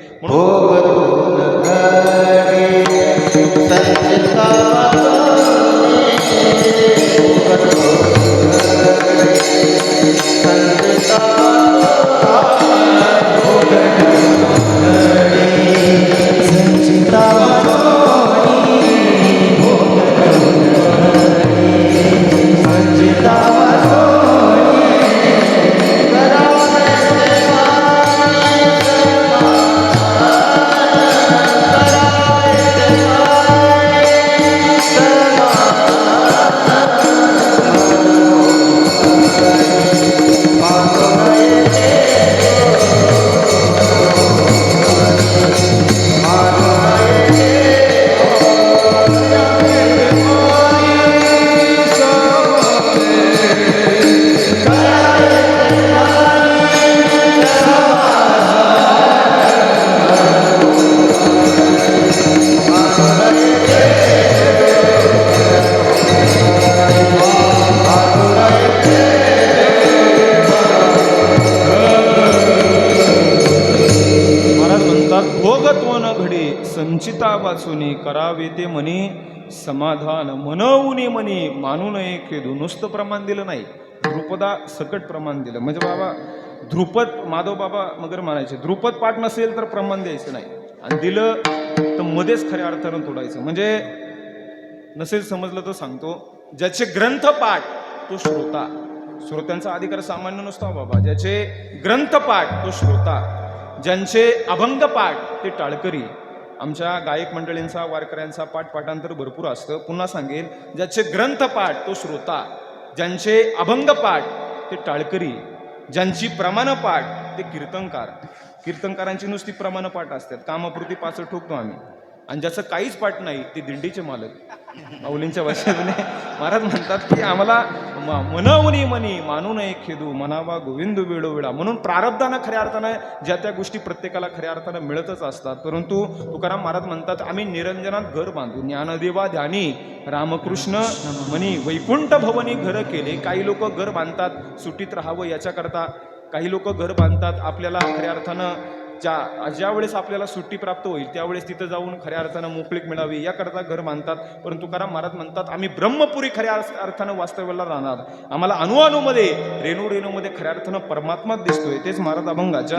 संचिता वाचुनी करावे ते म्हणी समाधान, मनवुनी म्हणी मानू नये खेदू. नुसतं प्रमाण दिलं नाही, ध्रुपदा सकट प्रमाण दिलं. म्हणजे बाबा ध्रुपद माधव बाबा मगर म्हणायचे, ध्रुपद पाठ नसेल तर प्रमाण द्यायचं नाही, आणि दिलं तर मध्येच खऱ्या अर्थानं तोडायचं. म्हणजे नसेल समजलं तर सांगतो, ज्याचे ग्रंथ पाठ तो श्रोता. श्रोत्यांचा अधिकार सामान्य नसतो बाबा. ज्याचे ग्रंथ पाठ तो श्रोता, ज्यांचे अभंग पाठ ते टाळकरी. आमच्या गायक मंडळींचा वारकऱ्यांचा पाठांतर भरपूर असतं. पुन्हा सांगेल, ज्याचे ग्रंथ पाठ तो श्रोता, ज्यांचे अभंग पाठ ते टाळकरी, ज्यांची प्रमाण पाठ ते कीर्तनकार. कीर्तनकारांची नुसती प्रमाण पाठ असतात, कामापुरती पाच ठोकतो आम्ही. आणि ज्याचं काहीच पाठ नाही ते दिंडीचे मालक. माऊलींच्या भाषेने महाराज म्हणतात की आम्हाला मनवुनी म्हणी मानू नये खेदू, मनावा गोविंद वेळोवेळा. म्हणून प्रारब्धानं खऱ्या अर्थानं ज्या त्या गोष्टी प्रत्येकाला खऱ्या अर्थानं मिळतच असतात. परंतु तुकाराम महाराज म्हणतात, आम्ही निरंजनात घर बांधू, ज्ञानदेवा ध्यानी रामकृष्ण म्हणी वैकुंठ भवनी घर केले. काही लोक घर बांधतात सुटीत राहावं याच्याकरता, काही लोक घर बांधतात आपल्याला खऱ्या अर्थानं ज्या वेळेस आपल्याला सुट्टी प्राप्त होईल त्यावेळेस तिथं जाऊन खऱ्या अर्थानं मोकळीक मिळावी याकरता घर बांधतात. परंतु तुकाराम महाराज म्हणतात, आम्ही ब्रह्मपुरी खऱ्या अर्थानं वास्तव्याला राहणार. आम्हाला अणुअणुमध्ये रेणूमध्ये खऱ्या अर्थानं परमात्माच दिसतोय. तेच महाराज अभंगाच्या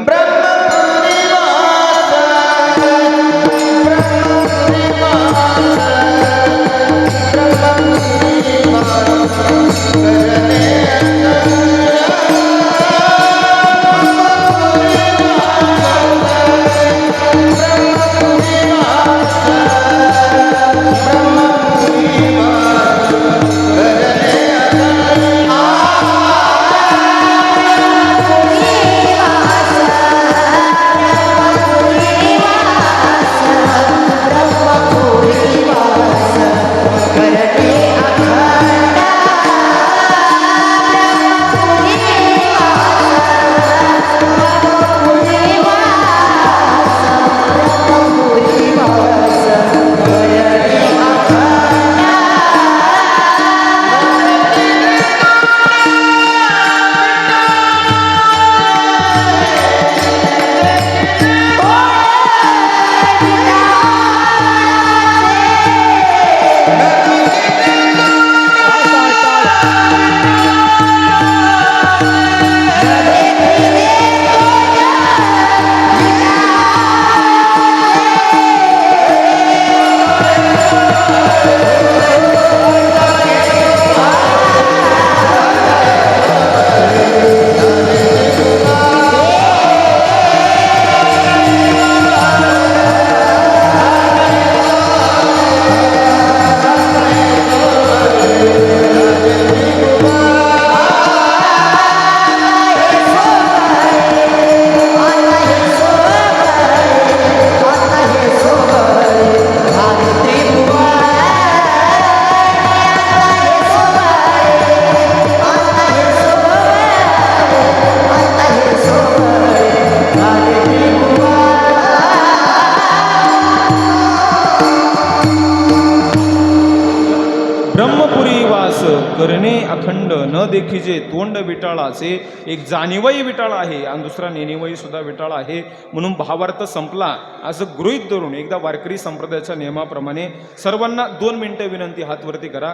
करणे अखंड न देखीजे तोंड विटाळाचे. एक जाणीवही विटाळ आहे आणि दुसरा नेणीवही सुद्धा विटाळ आहे. म्हणून भावार्थ संपला असं गृहीत धरून एकदा वारकरी संप्रदायाच्या नियमाप्रमाणे सर्वांना 2 मिनिटं विनंती, हात वरती करा.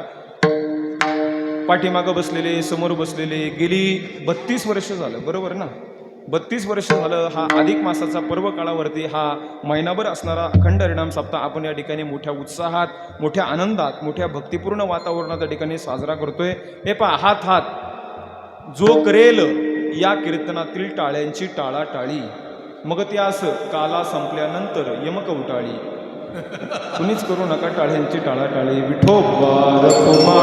पाठीमागं बसलेले, समोर बसलेले, गेली 32 वर्ष झालं, बरोबर ना? 32 वर्ष झालं हा अधिक मासाचा पर्व काळावरती हा महिनाभर असणारा अखंड हरिनाम सप्ताह आपण या ठिकाणी मोठ्या उत्साहात, मोठ्या आनंदात, मोठ्या भक्तिपूर्ण वातावरणात या ठिकाणी साजरा करतोय. हे पहा, हात जो करेल या कीर्तनातील टाळ्यांची टाळाटाळी, मग त्यास काला संपल्यानंतर यमक उटाळी. कुणीच करू नका टाळ्यांची टाळाटाळी. विठोबा रखुमा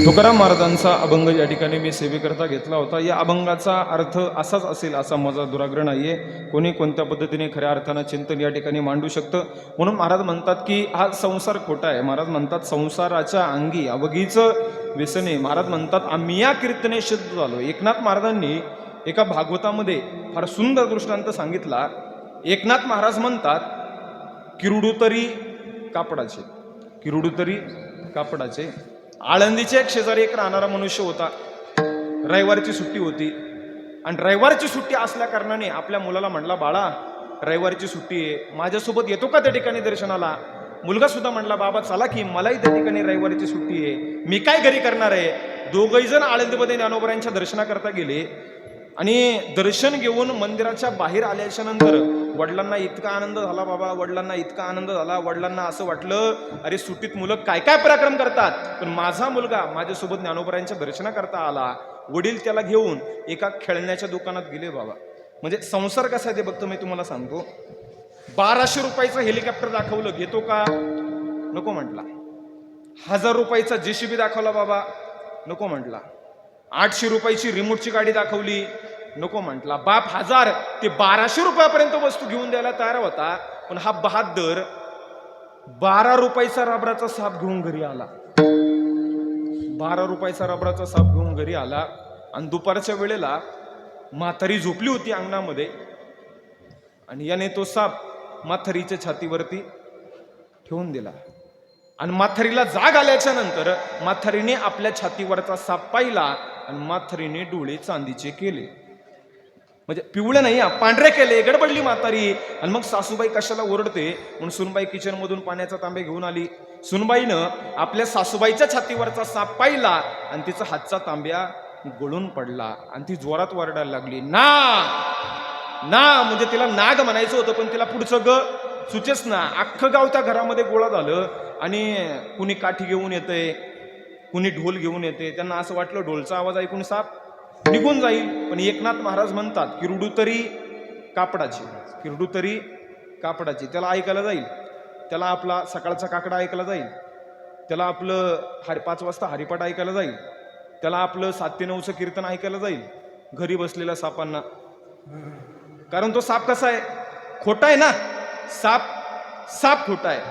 तुकाराम महाराजांचा अभंग या ठिकाणी मी सेवेकरता घेतला होता. या अभंगाचा अर्थ असाच असेल असा माझा दुराग्रह नाहीये. कोणी कोणत्या पद्धतीने खऱ्या अर्थानं चिंतन या ठिकाणी मांडू शकतं. म्हणून महाराज म्हणतात की हा संसार खोटा आहे. महाराज म्हणतात संसाराच्या अंगी अवघीचं व्यसने. महाराज म्हणतात आम्ही या कीर्तने शुद्ध झालो. एकनाथ महाराजांनी एका भागवतामध्ये फार सुंदर दृष्टांत सांगितला. एकनाथ महाराज म्हणतात किरुडू तरी कापडाचे, किरुडू तरी कापडाचे. आळंदीच्या एक शेजारी एक राहणारा मनुष्य होता. रविवारची सुट्टी होती आणि रविवारची सुट्टी असल्या कारणाने आपल्या मुलाला म्हणला, बाळा रविवारची सुट्टी आहे, माझ्यासोबत येतो का त्या ठिकाणी दर्शनाला? मुलगा सुद्धा म्हणला, बाबा चला की, मलाही त्या ठिकाणी रविवारची सुट्टी आहे, मी काय घरी करणार आहे. दोघही जण आळंदीमध्ये ज्ञानोबरांच्या दर्शनाकरता गेले आणि दर्शन घेऊन मंदिराच्या बाहेर आल्याच्या नंतर वडिलांना इतका आनंद झाला, बाबा वडिलांना इतका आनंद झाला. वडिलांना असं वाटलं, अरे सुट्टीत मुलं काय काय पराक्रम करतात, पण माझा मुलगा माझ्यासोबत ज्ञानोबरांच्या दर्शनाकरता आला. वडील त्याला घेऊन एका खेळण्याच्या दुकानात गेले. बाबा म्हणजे संसार कसा आहे ते बघतो. मी तुम्हाला सांगतो, 1200 रुपयाचं हेलिकॉप्टर दाखवलं, घेतो का? नको म्हटला. 1000 रुपयाचा JCB दाखवला, बाबा नको म्हटला. 800 रुपयाची रिमोटची गाडी दाखवली, नको म्हटला. बाप 1000 ते 1200 रुपयापर्यंत वस्तू घेऊन द्यायला तयार होता. पण हा बहादर 12 रुपयाचा रबराचा साप घेऊन घरी आला. 12 रुपयाचा रबराचा साप घेऊन घरी आला आणि दुपारच्या वेळेला म्हातारी झोपली होती अंगणामध्ये आणि याने तो साप म्हातारीच्या छातीवरती ठेवून दिला. आणि म्हातारीला जाग आल्याच्या नंतर म्हातारीने आपल्या छातीवरचा साप पाहिला आणि म्हातारीने डोळे चांदीचे केले. म्हणजे पिवळे नाही, पांढरे केले. गडबडली म्हातारी. आणि मग सासूबाई कशाला ओरडते म्हणून सुनबाई किचन मधून पाण्याचा तांबे घेऊन आली. सुनबाईनं आपल्या सासूबाईच्या छातीवरचा साप पाहिला आणि तिचा हातचा तांब्या गळून पडला आणि ती जोरात वरडायला लागली, ना ना म्हणजे तिला नाग म्हणायचं होतं, पण तिला पुढचं ग सुचेच ना. अख्खं गाव त्या घरामध्ये गोळा झालं आणि कुणी काठी घेऊन येतंय, कुणी ढोल घेऊन येते. त्यांना असं वाटलं ढोलचा आवाज ऐकून साप निघून जाईल. पण एकनाथ महाराज म्हणतात की रुडू तरी कापडाची, किरडू तरी कापडाची. त्याला ऐकायला जाईल, त्याला आपला सकाळचा काकडा ऐकायला जाईल, त्याला आपलं 5 वाजता हरिपाठ ऐकायला जाईल, त्याला आपलं 7 ते 9चं कीर्तन ऐकायला जाईल घरी बसलेल्या सापांना. कारण तो साप कसा आहे, खोटा आहे ना. साप खोटा आहे.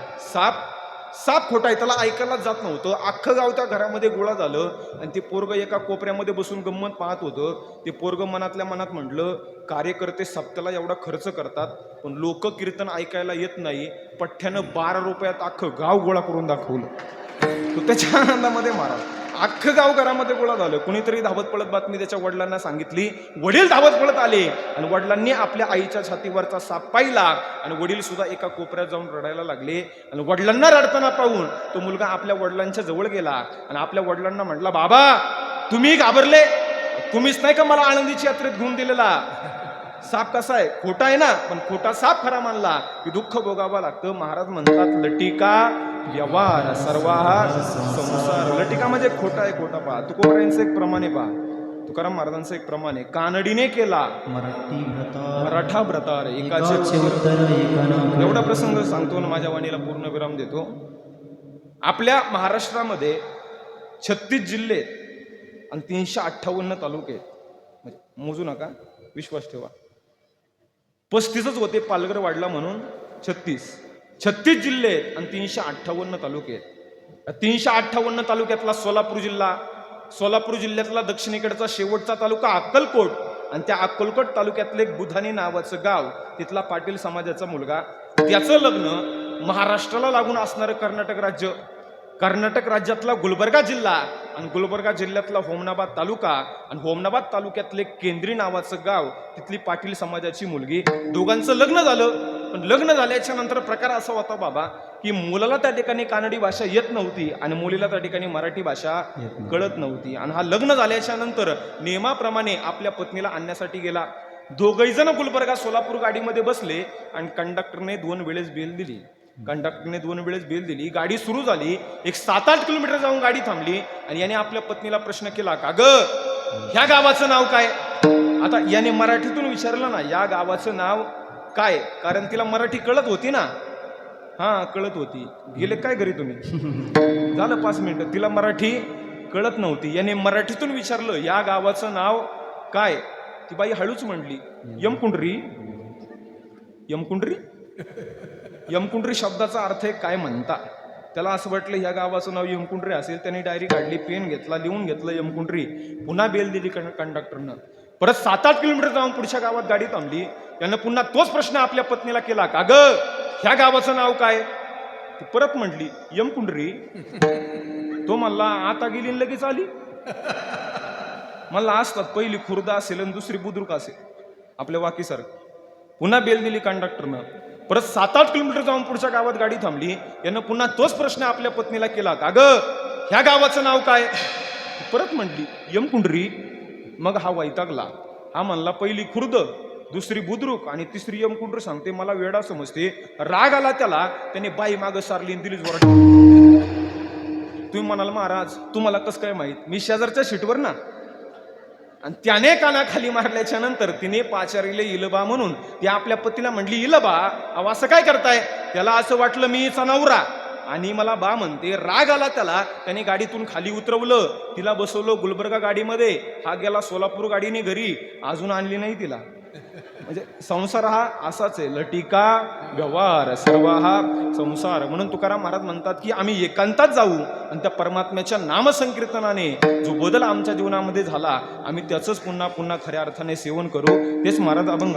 साप खोटा आहे, त्याला ऐकायलाच जात नव्हतं. अख्खं गाव त्या घरामध्ये गोळा झालं आणि ते पोरग एका कोपऱ्यामध्ये बसून गंमत पाहत होतं. ते पोरग मनातल्या मनात म्हटलं, कार्यकर्ते सप्त्याला एवढा खर्च करतात पण लोक कीर्तन ऐकायला येत नाही. पठ्ठ्यानं 12 रुपयात अख्खं गाव गोळा करून दाखवलं. तो त्याच्या आनंदामध्ये महाराज अख्खं गाव घरामध्ये गोळा झालं. कुणीतरी धावत पळत बातमी त्याच्या वडिलांना सांगितली. वडील धावत पळत आले आणि वडिलांनी आपल्या आईच्या छातीवरचा साप पाहिला आणि वडील सुद्धा एका कोपऱ्यात जाऊन रडायला लागले. आणि वडिलांना रडताना पाहून तो मुलगा आपल्या वडिलांच्या जवळ गेला आणि आपल्या वडिलांना म्हटला, बाबा तुम्ही घाबरले, तुम्हीच नाही का मला आनंदीची यात्रेत घेऊन दिलेला. साप कसा आहे, खोटा आहे ना. पण खोटा साप खरा मानला की दुःख भोगावं लागतं. महाराज म्हणतात लटिका व्यवहार सर्वाहार संसार. लटिका म्हणजे खोटा आहे, खोटा पहा. तुकोबारायांचं एक प्रमाण आहे पहा, तुकाराम महाराजांचं एक प्रमाण आहे. कानडीने केला मराठा व्रतार एकाचे उत्तर. एवढा प्रसंग सांगतो आणि माझ्या वाणीला पूर्ण विराम देतो. आपल्या महाराष्ट्रामध्ये 36 जिल्हे आणि 358 तालुके आहेत. मोजू नका, विश्वास ठेवा. 35च होते पालघर वाढला म्हणून 36 जिल्हे आहेत आणि 358 तालुके आहेत. 358 तालुक्यातला सोलापूर जिल्ह्यातला दक्षिणेकडचा शेवटचा तालुका अक्कलकोट आणि त्या अक्कलकोट तालुक्यातले बुधानी नावाचं गाव, तिथला पाटील समाजाचा मुलगा, त्याचं लग्न महाराष्ट्राला लागून असणारं कर्नाटक राज्यातला गुलबर्गा जिल्हा आणि गुलबर्गा जिल्ह्यातला होमनाबाद तालुका आणि होमनाबाद तालुक्यातले केंद्री नावाचं गाव, तिथली पाटील समाजाची मुलगी, दोघांचं लग्न झालं. पण लग्न झाल्याच्या नंतर प्रकार असा होता बाबा की मुलाला त्या ठिकाणी कानडी भाषा येत नव्हती आणि मुलीला त्या ठिकाणी मराठी भाषा कळत नव्हती. आणि हा लग्न झाल्याच्या नंतर नियमाप्रमाणे आपल्या पत्नीला आणण्यासाठी गेला. दोघही जण गुलबर्गा सोलापूर गाडीमध्ये बसले आणि कंडक्टरने 2 वेळेस बेल दिली. गाडी सुरू झाली. एक 7-8 किलोमीटर जाऊन गाडी थांबली आणि याने आपल्या पत्नीला प्रश्न केला, का ग ह्या गावाचं नाव काय. आता याने मराठीतून विचारलं ना, या गावाचं नाव काय, कारण तिला मराठी कळत होती ना. कळत होती. गेले काय घरी तुम्ही, झालं 5 मिनिटं. तिला मराठी कळत नव्हती. याने मराठीतून विचारलं, या गावाचं नाव काय. ती बाई हळूच म्हणली, यमकुंडरी शब्दाचा अर्थ आहे काय म्हणता. त्याला असं वाटलं ह्या गावाचं नाव यमकुंडरी असेल. त्याने डायरी काढली, पेन घेतला, लिहून घेतलं यमकुंडरी. पुन्हा बेल दिली कंडक्टरनं. परत 7-8 किलोमीटर जाऊन पुढच्या गावात गाडी थांबली. यानं पुन्हा तोच प्रश्न आपल्या पत्नीला केला, का ग ह्या गावाचं नाव काय. ती परत म्हटली यमकुंडरी. तो म्हणला आता गेली लगेच आली. मला असतात पहिली खुर्दा असेल आणि दुसरी बुद्रुक असेल, आपल्या वाकीसारखं. पुन्हा बेल दिली कंडक्टरनं. परत 7-8 किलोमीटर जाऊन पुढच्या गावात गाडी थांबली. यानं पुन्हा तोच प्रश्न आपल्या पत्नीला केला, का ग ह्या गावाचं नाव काय. परत म्हटली यमकुंडरी. मग हा वैतागला. हा म्हणला पहिली खुर्द, दुसरी बुद्रुक आणि तिसरी यमकुंडरी सांगते, मला वेडा समजते. राग आला त्याला. त्याने बाई मागं सारली आणि दिली जोरात. तुम्ही म्हणाल महाराज तुम्हाला कसं काय माहित, मी शेजारच्या सीटवर ना. आणि त्याने कानाखाली मारल्याच्या नंतर तिने पाचारीले इलबा म्हणून ती आपल्या पतीला म्हणली, इलबा अहो असं काय करताय. त्याला असं वाटलं मी हिचा नवरा आणि मला बा म्हणते. राग आला त्याला. त्याने गाडीतून खाली उतरवलं, तिला बसवलं गुलबर्गा गाडीमध्ये. हा गेला सोलापूर गाडीने घरी, अजून आणली नाही तिला. म्हणजे संसार हा असाच आहे, लटिका व्यवहार सर्व हा संसार. म्हणून तुकाराम महाराज म्हणतात की आम्ही एकांतात जाऊ आणि त्या परमात्म्याच्या नामसंकीर्तनाने जो बदल आमच्या जीवनामध्ये झाला, आम्ही त्याचंच पुन्हा पुन्हा खऱ्या अर्थाने सेवन करू. तेच महाराज अभंग.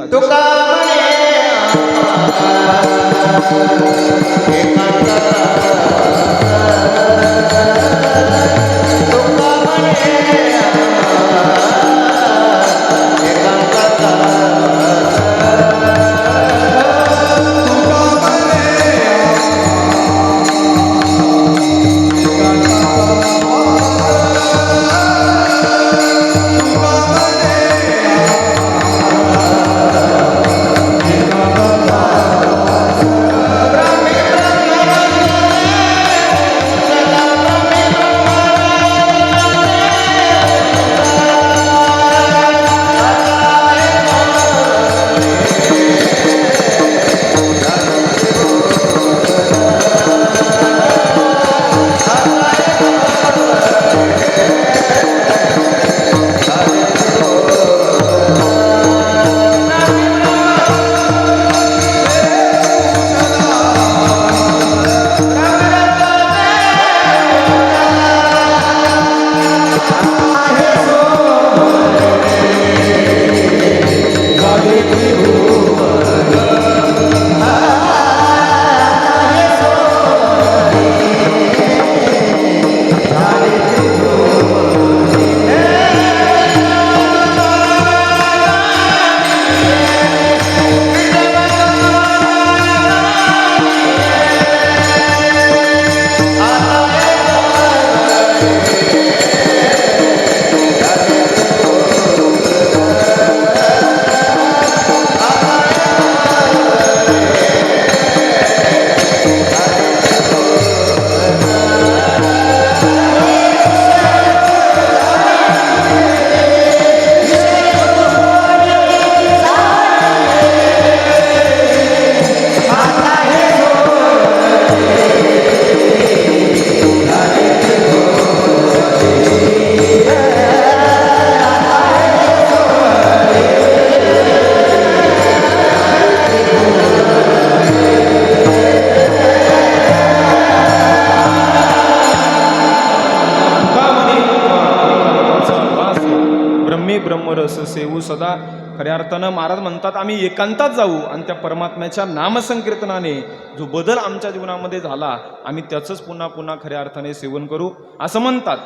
ब्रह्मी ब्रह्मरस सेवू सदा. खऱ्या अर्थानं महाराज म्हणतात आम्ही एकांतात जाऊ आणि त्या परमात्म्याच्या नामसंकीर्तनाने जो बदल आमच्या जीवनामध्ये झाला आम्ही त्याचंच पुन्हा पुन्हा खऱ्या अर्थाने सेवन करू असं म्हणतात.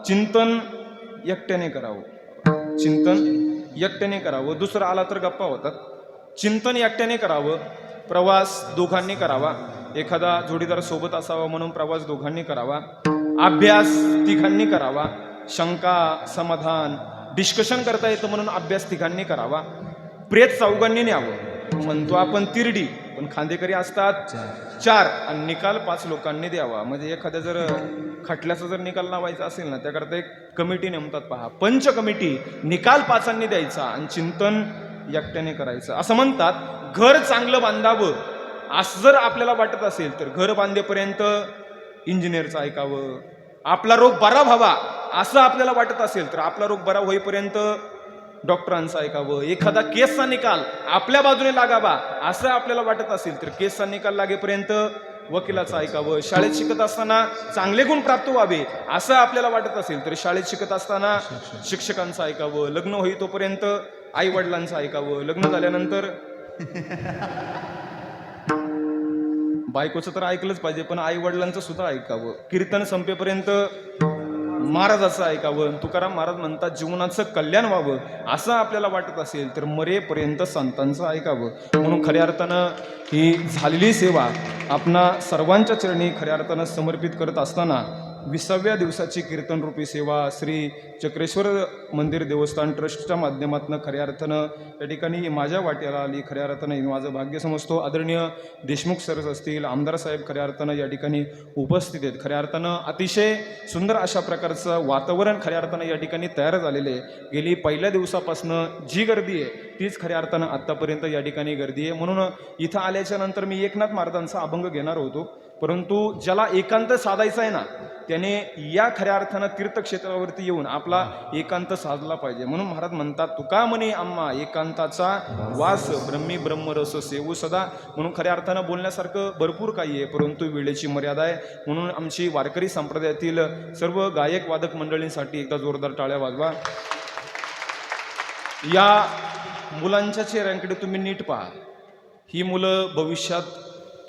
चिंतन एकट्याने करावं, चिंतन एकट्याने करावं. दुसरं आला तर गप्पा होतात. चिंतन एकट्याने करावं, प्रवास दोघांनी करावा. एखादा जोडीदार सोबत असावा म्हणून प्रवास दोघांनी करावा. अभ्यास तिघांनी करावा. शंका समाधान डिस्कशन करता येतं म्हणून अभ्यास तिघांनी करावा. प्रेत चौघांनी न्यावं. म्हणतो आपण तिरडी, पण खांदेकरी असतात 4 आणि निकाल 5 लोकांनी द्यावा. म्हणजे एखाद्या जर खटल्याचा जर निकाल लावायचा असेल ना त्याकरता एक कमिटी नेमतात पहा, पंच कमिटी. निकाल 5 द्यायचा आणि चिंतन एकट्याने करायचं. असं म्हणतात घर चांगलं बांधावं असं जर आपल्याला वाटत असेल तर घर बांधेपर्यंत इंजिनियरचं ऐकावं. आपला रोग बरा व्हावा असं आपल्याला वाटत असेल तर आपला रोग बरा होईपर्यंत डॉक्टरांचं ऐकावं. एखादा केसचा निकाल आपल्या बाजूने लागावा असं आपल्याला वाटत असेल तर केसचा निकाल लागेपर्यंत वकिलाचं ऐकावं. शाळेत शिकत असताना चांगले गुण प्राप्त व्हावे असं आपल्याला वाटत असेल तर शाळेत शिकत असताना शिक्षकांचं ऐकावं. लग्न होई तोपर्यंत आई वडिलांचं ऐकावं. लग्न झाल्यानंतर बायकोचं तर ऐकलंच पाहिजे पण आई वडिलांचं सुद्धा ऐकावं. कीर्तन संपेपर्यंत महाराजाचं ऐकावं. तुकाराम महाराज म्हणतात जीवनाचं कल्याण व्हावं असं आपल्याला वाटत असेल तर मरेपर्यंत संतांचं ऐकावं. म्हणून खऱ्या अर्थानं ही झालेली सेवा आपणा सर्वांच्या चरणी खऱ्या अर्थानं समर्पित करत असताना 20व्या दिवसाची कीर्तनरूपी सेवा श्री चक्रेश्वर मंदिर देवस्थान ट्रस्टच्या माध्यमातून खऱ्या अर्थानं या ठिकाणी माझ्या वाट्याला आली. खऱ्या अर्थानं मी माझं भाग्य समजतो. आदरणीय देशमुख सरच असतील, आमदार साहेब खऱ्या अर्थानं या ठिकाणी उपस्थित आहेत. खऱ्या अर्थानं अतिशय सुंदर अशा प्रकारचं वातावरण खऱ्या अर्थानं या ठिकाणी तयार झालेले आहे. गेली पहिल्या दिवसापासून जी गर्दी आहे तीच खऱ्या अर्थानं आत्तापर्यंत या ठिकाणी गर्दी आहे. म्हणून इथं आल्याच्या नंतर मी एकनाथ महाराजांचा अभंग घेणार होतो, परंतु ज्याला एकांत साधायचा आहे ना त्याने या खऱ्या अर्थानं तीर्थक्षेत्रावरती येऊन आपला एकांत साधला पाहिजे. म्हणून महाराज म्हणतात तुका म्हणे आम्हा एकांताचा वास ब्रह्मी ब्रह्मरस सेवू सदा. म्हणून खऱ्या अर्थानं बोलण्यासारखं भरपूर काही आहे परंतु वेळेची मर्यादा आहे. म्हणून आमची वारकरी संप्रदायातील सर्व गायक वादक मंडळींसाठी एकदा जोरदार टाळ्या वाजवा. या मुलांच्या चेहऱ्यांकडे तुम्ही नीट पहा. ही मुलं भविष्यात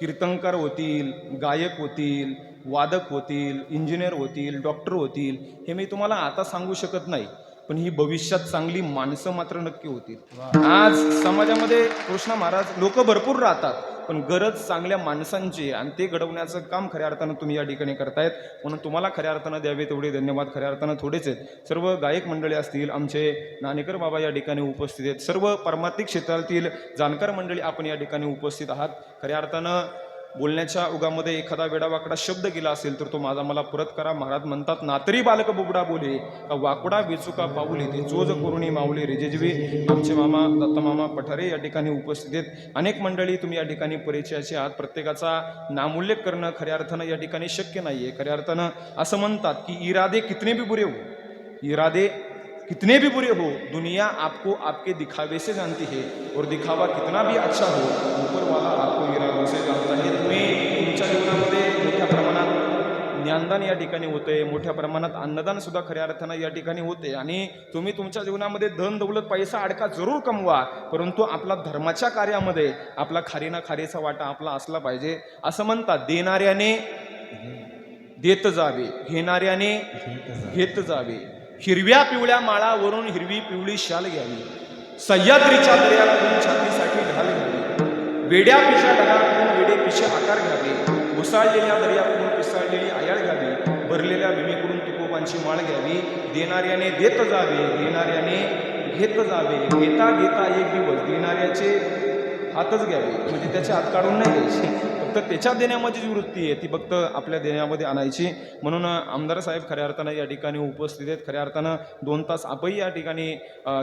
कीर्तनकार होतील, गायक होतील, वादक होतील, इंजिनियर होतील, डॉक्टर होतील. हे मी तुम्हाला आता सांगू शकत नाही पण ही भविष्यात चांगली माणसं मात्र नक्की होतील. आज समाजामध्ये कृष्ण महाराज लोक भरपूर राहतात पण गरज चांगल्या माणसांची आणि ते घडवण्याचं काम खऱ्या अर्थानं तुम्ही या ठिकाणी करतायत. म्हणून तुम्हाला खऱ्या अर्थानं द्यावे तेवढे धन्यवाद. खऱ्या अर्थानं थोडेच आहेत. सर्व गायक मंडळी असतील, आमचे नाणेकर बाबा या ठिकाणी उपस्थित आहेत, सर्व परमार्थिक क्षेत्रातील जाणकार मंडळी आपण या ठिकाणी उपस्थित आहात. खऱ्या अर्थानं बोलण्याच्या उगामध्ये एखादा वेडावाकडा शब्द गेला असेल तर तो माझा मला परत करा. महाराज म्हणतात नातरी बालक बुबडा बोले का वाकडा वेचुका पाऊले ते जोज करुणी माऊली रेजेजवी. आमचे मामा दत्तमामा पठारे या ठिकाणी उपस्थित आहेत. अनेक मंडळी तुम्ही या ठिकाणी परिचयाचे आहात. प्रत्येकाचा नामोल्लेख करणं खऱ्या अर्थानं या ठिकाणी शक्य नाही आहे. खऱ्या अर्थानं असं म्हणतात की इरादे कितने भी बुरे हो, इरादे कितने भी बुरे हो, दुनिया आपको आपके दिखावे से जानती है और दिखावा कितना भी अच्छा हो ऊपर वाला आपको इरादों से जानता है. तुम्ही तुमच्या जीवनामध्ये मोठ्या प्रमाणात ज्ञानदान या ठिकाणी होते, मोठ्या प्रमाणात अन्नदान सुद्धा खऱ्या अर्थानं या ठिकाणी होते आणि तुम्ही तुमच्या जीवनामध्ये धन दौलत पैसा अडका जरूर कमवा परंतु आपला धर्माच्या कार्यामध्ये आपला खारीना खारीचा वाटा आपला असला पाहिजे. असं म्हणतात देणाऱ्याने देत जावे, घेणाऱ्याने घेत जावे. हिरव्या पिवळ्या माळावरून हिरवी पिवळी शाल घ्यावी, सह्याद्रीच्या दर्यातून छातीसाठी ढाल घ्यावी, वेड्या पिशा ढगातून वेडे पिशे आकार घ्यावे, घुसाळलेल्या दर्यातून पिसाळलेली आयाळ घ्यावी, भरलेल्या भूमीकडून तुकोबांची माळ घ्यावी. देणाऱ्याने देत जावे, घेणाऱ्याने घेत जावे. घेता घेता एक दिवस देणाऱ्याचे हातच घ्यावे, म्हणजे त्याचे हात काढून नाही घ्यायचे. फक्त त्याच्या देण्यामध्ये जी वृत्ती आहे ती फक्त आपल्या देण्यामध्ये आणायची. म्हणून आमदार साहेब खऱ्या अर्थानं या ठिकाणी उपस्थित आहेत. खऱ्या अर्थानं 2 तास आपही या ठिकाणी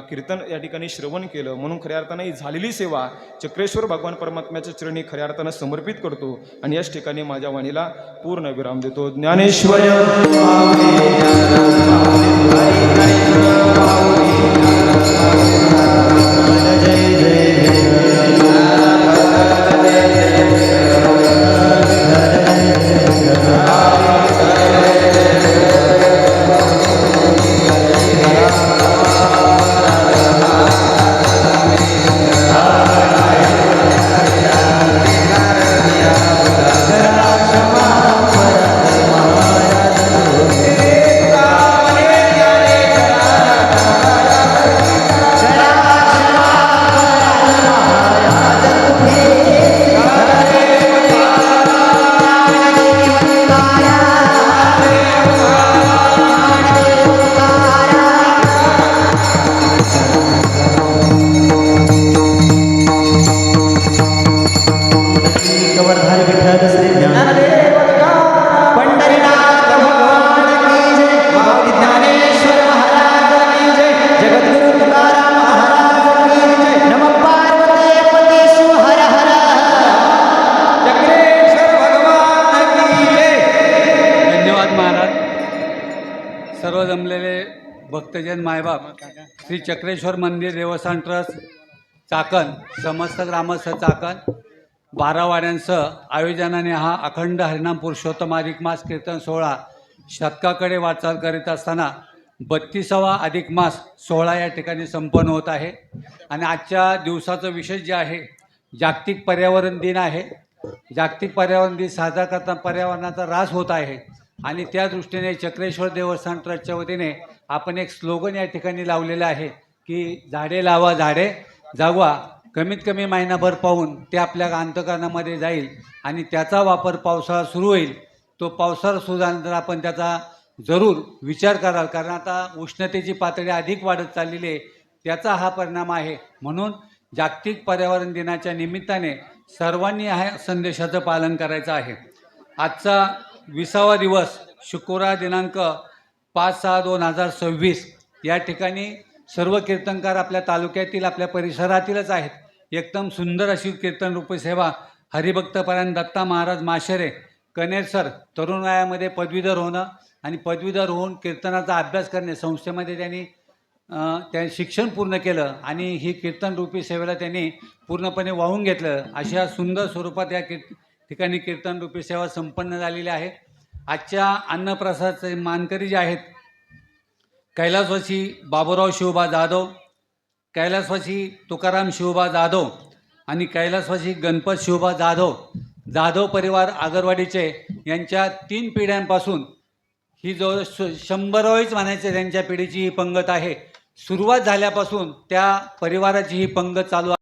कीर्तन या ठिकाणी श्रवण केलं. म्हणून खऱ्या अर्थानं ही झालेली सेवा चक्रेश्वर भगवान परमात्म्याच्या चरणी खऱ्या अर्थानं समर्पित करतो आणि याच ठिकाणी माझ्या वाणीला पूर्ण विराम देतो. ज्ञानेश्वर भक्तजन मायबाप, श्री चक्रेश्वर मंदिर देवस्थान ट्रस्ट चाकण, समस्त ग्रामस्थ चाकण, 12 वाड्यांसह आयोजनाने हा अखंड हरिनाम पुरुषोत्तम अधिक मास कीर्तन सोहळा शतकाकडे वाटचाल करीत असताना 32वा अधिक मास सोहळा या ठिकाणी संपन्न होत आहे. आणि आजच्या दिवसाचं विशेष जे आहे, जागतिक पर्यावरण दिन आहे. जागतिक पर्यावरण दिन साजरा करताना पर्यावरणाचा ऱ्हास होत आहे आणि त्या दृष्टीने चक्रेश्वर देवस्थान ट्रस्टच्या वतीने आपण एक स्लोगन या ठिकाणी लावलेलं आहे की झाडे लावा झाडे जगवा. कमीत कमी महिनाभर पाहून ते आपल्या अंतकरणामध्ये जाईल आणि त्याचा वापर पावसाळा सुरू होईल. तो पावसाळा सुरू झाल्यानंतर आपण त्याचा जरूर विचार कराल, कारण आता उष्णतेची पातळी अधिक वाढत चाललेली आहे, त्याचा हा परिणाम आहे. म्हणून जागतिक पर्यावरण दिनाच्या निमित्ताने सर्वांनी ह्या संदेशाचं पालन करायचं आहे. आजचा 20वा दिवस शुक्रवार दिनांक 5/6/2026 या ठिकाणी सर्व कीर्तनकार आपल्या तालुक्यातील आपल्या परिसरातीलच आहेत. एकदम सुंदर अशी कीर्तन रूपी सेवा हरिभक्तपरायण दत्ता महाराज माशेरे कनेर सर, तरुण वयामध्ये पदवीधर होणं आणि पदवीधर होऊन कीर्तनाचा अभ्यास करणे, संस्थेमध्ये त्यांनी शिक्षण पूर्ण केलं आणि ही कीर्तन रूपी सेवेला त्यांनी पूर्णपणे वाहून घेतलं. अशा सुंदर स्वरूपात या ठिकाणी कीर्तन रूपी सेवा संपन्न झालेली आहे. आजच्या अन्नप्रसादाचे मानकरी जे आहेत, कैलासवासी बाबूराव शिवबा जाधव, कैलासवासी तुकाराम शिवबा जाधव आणि कैलासवासी गणपत शिवबा जाधव, जाधव परिवार आगरवाडीचे यांच्या 3 पिढ्यांपासून ही जो 100वीच म्हणायचे त्यांच्या पिढीची ही पंगत आहे. सुरुवात झाल्यापासून त्या परिवाराची ही पंगत चालू आहे.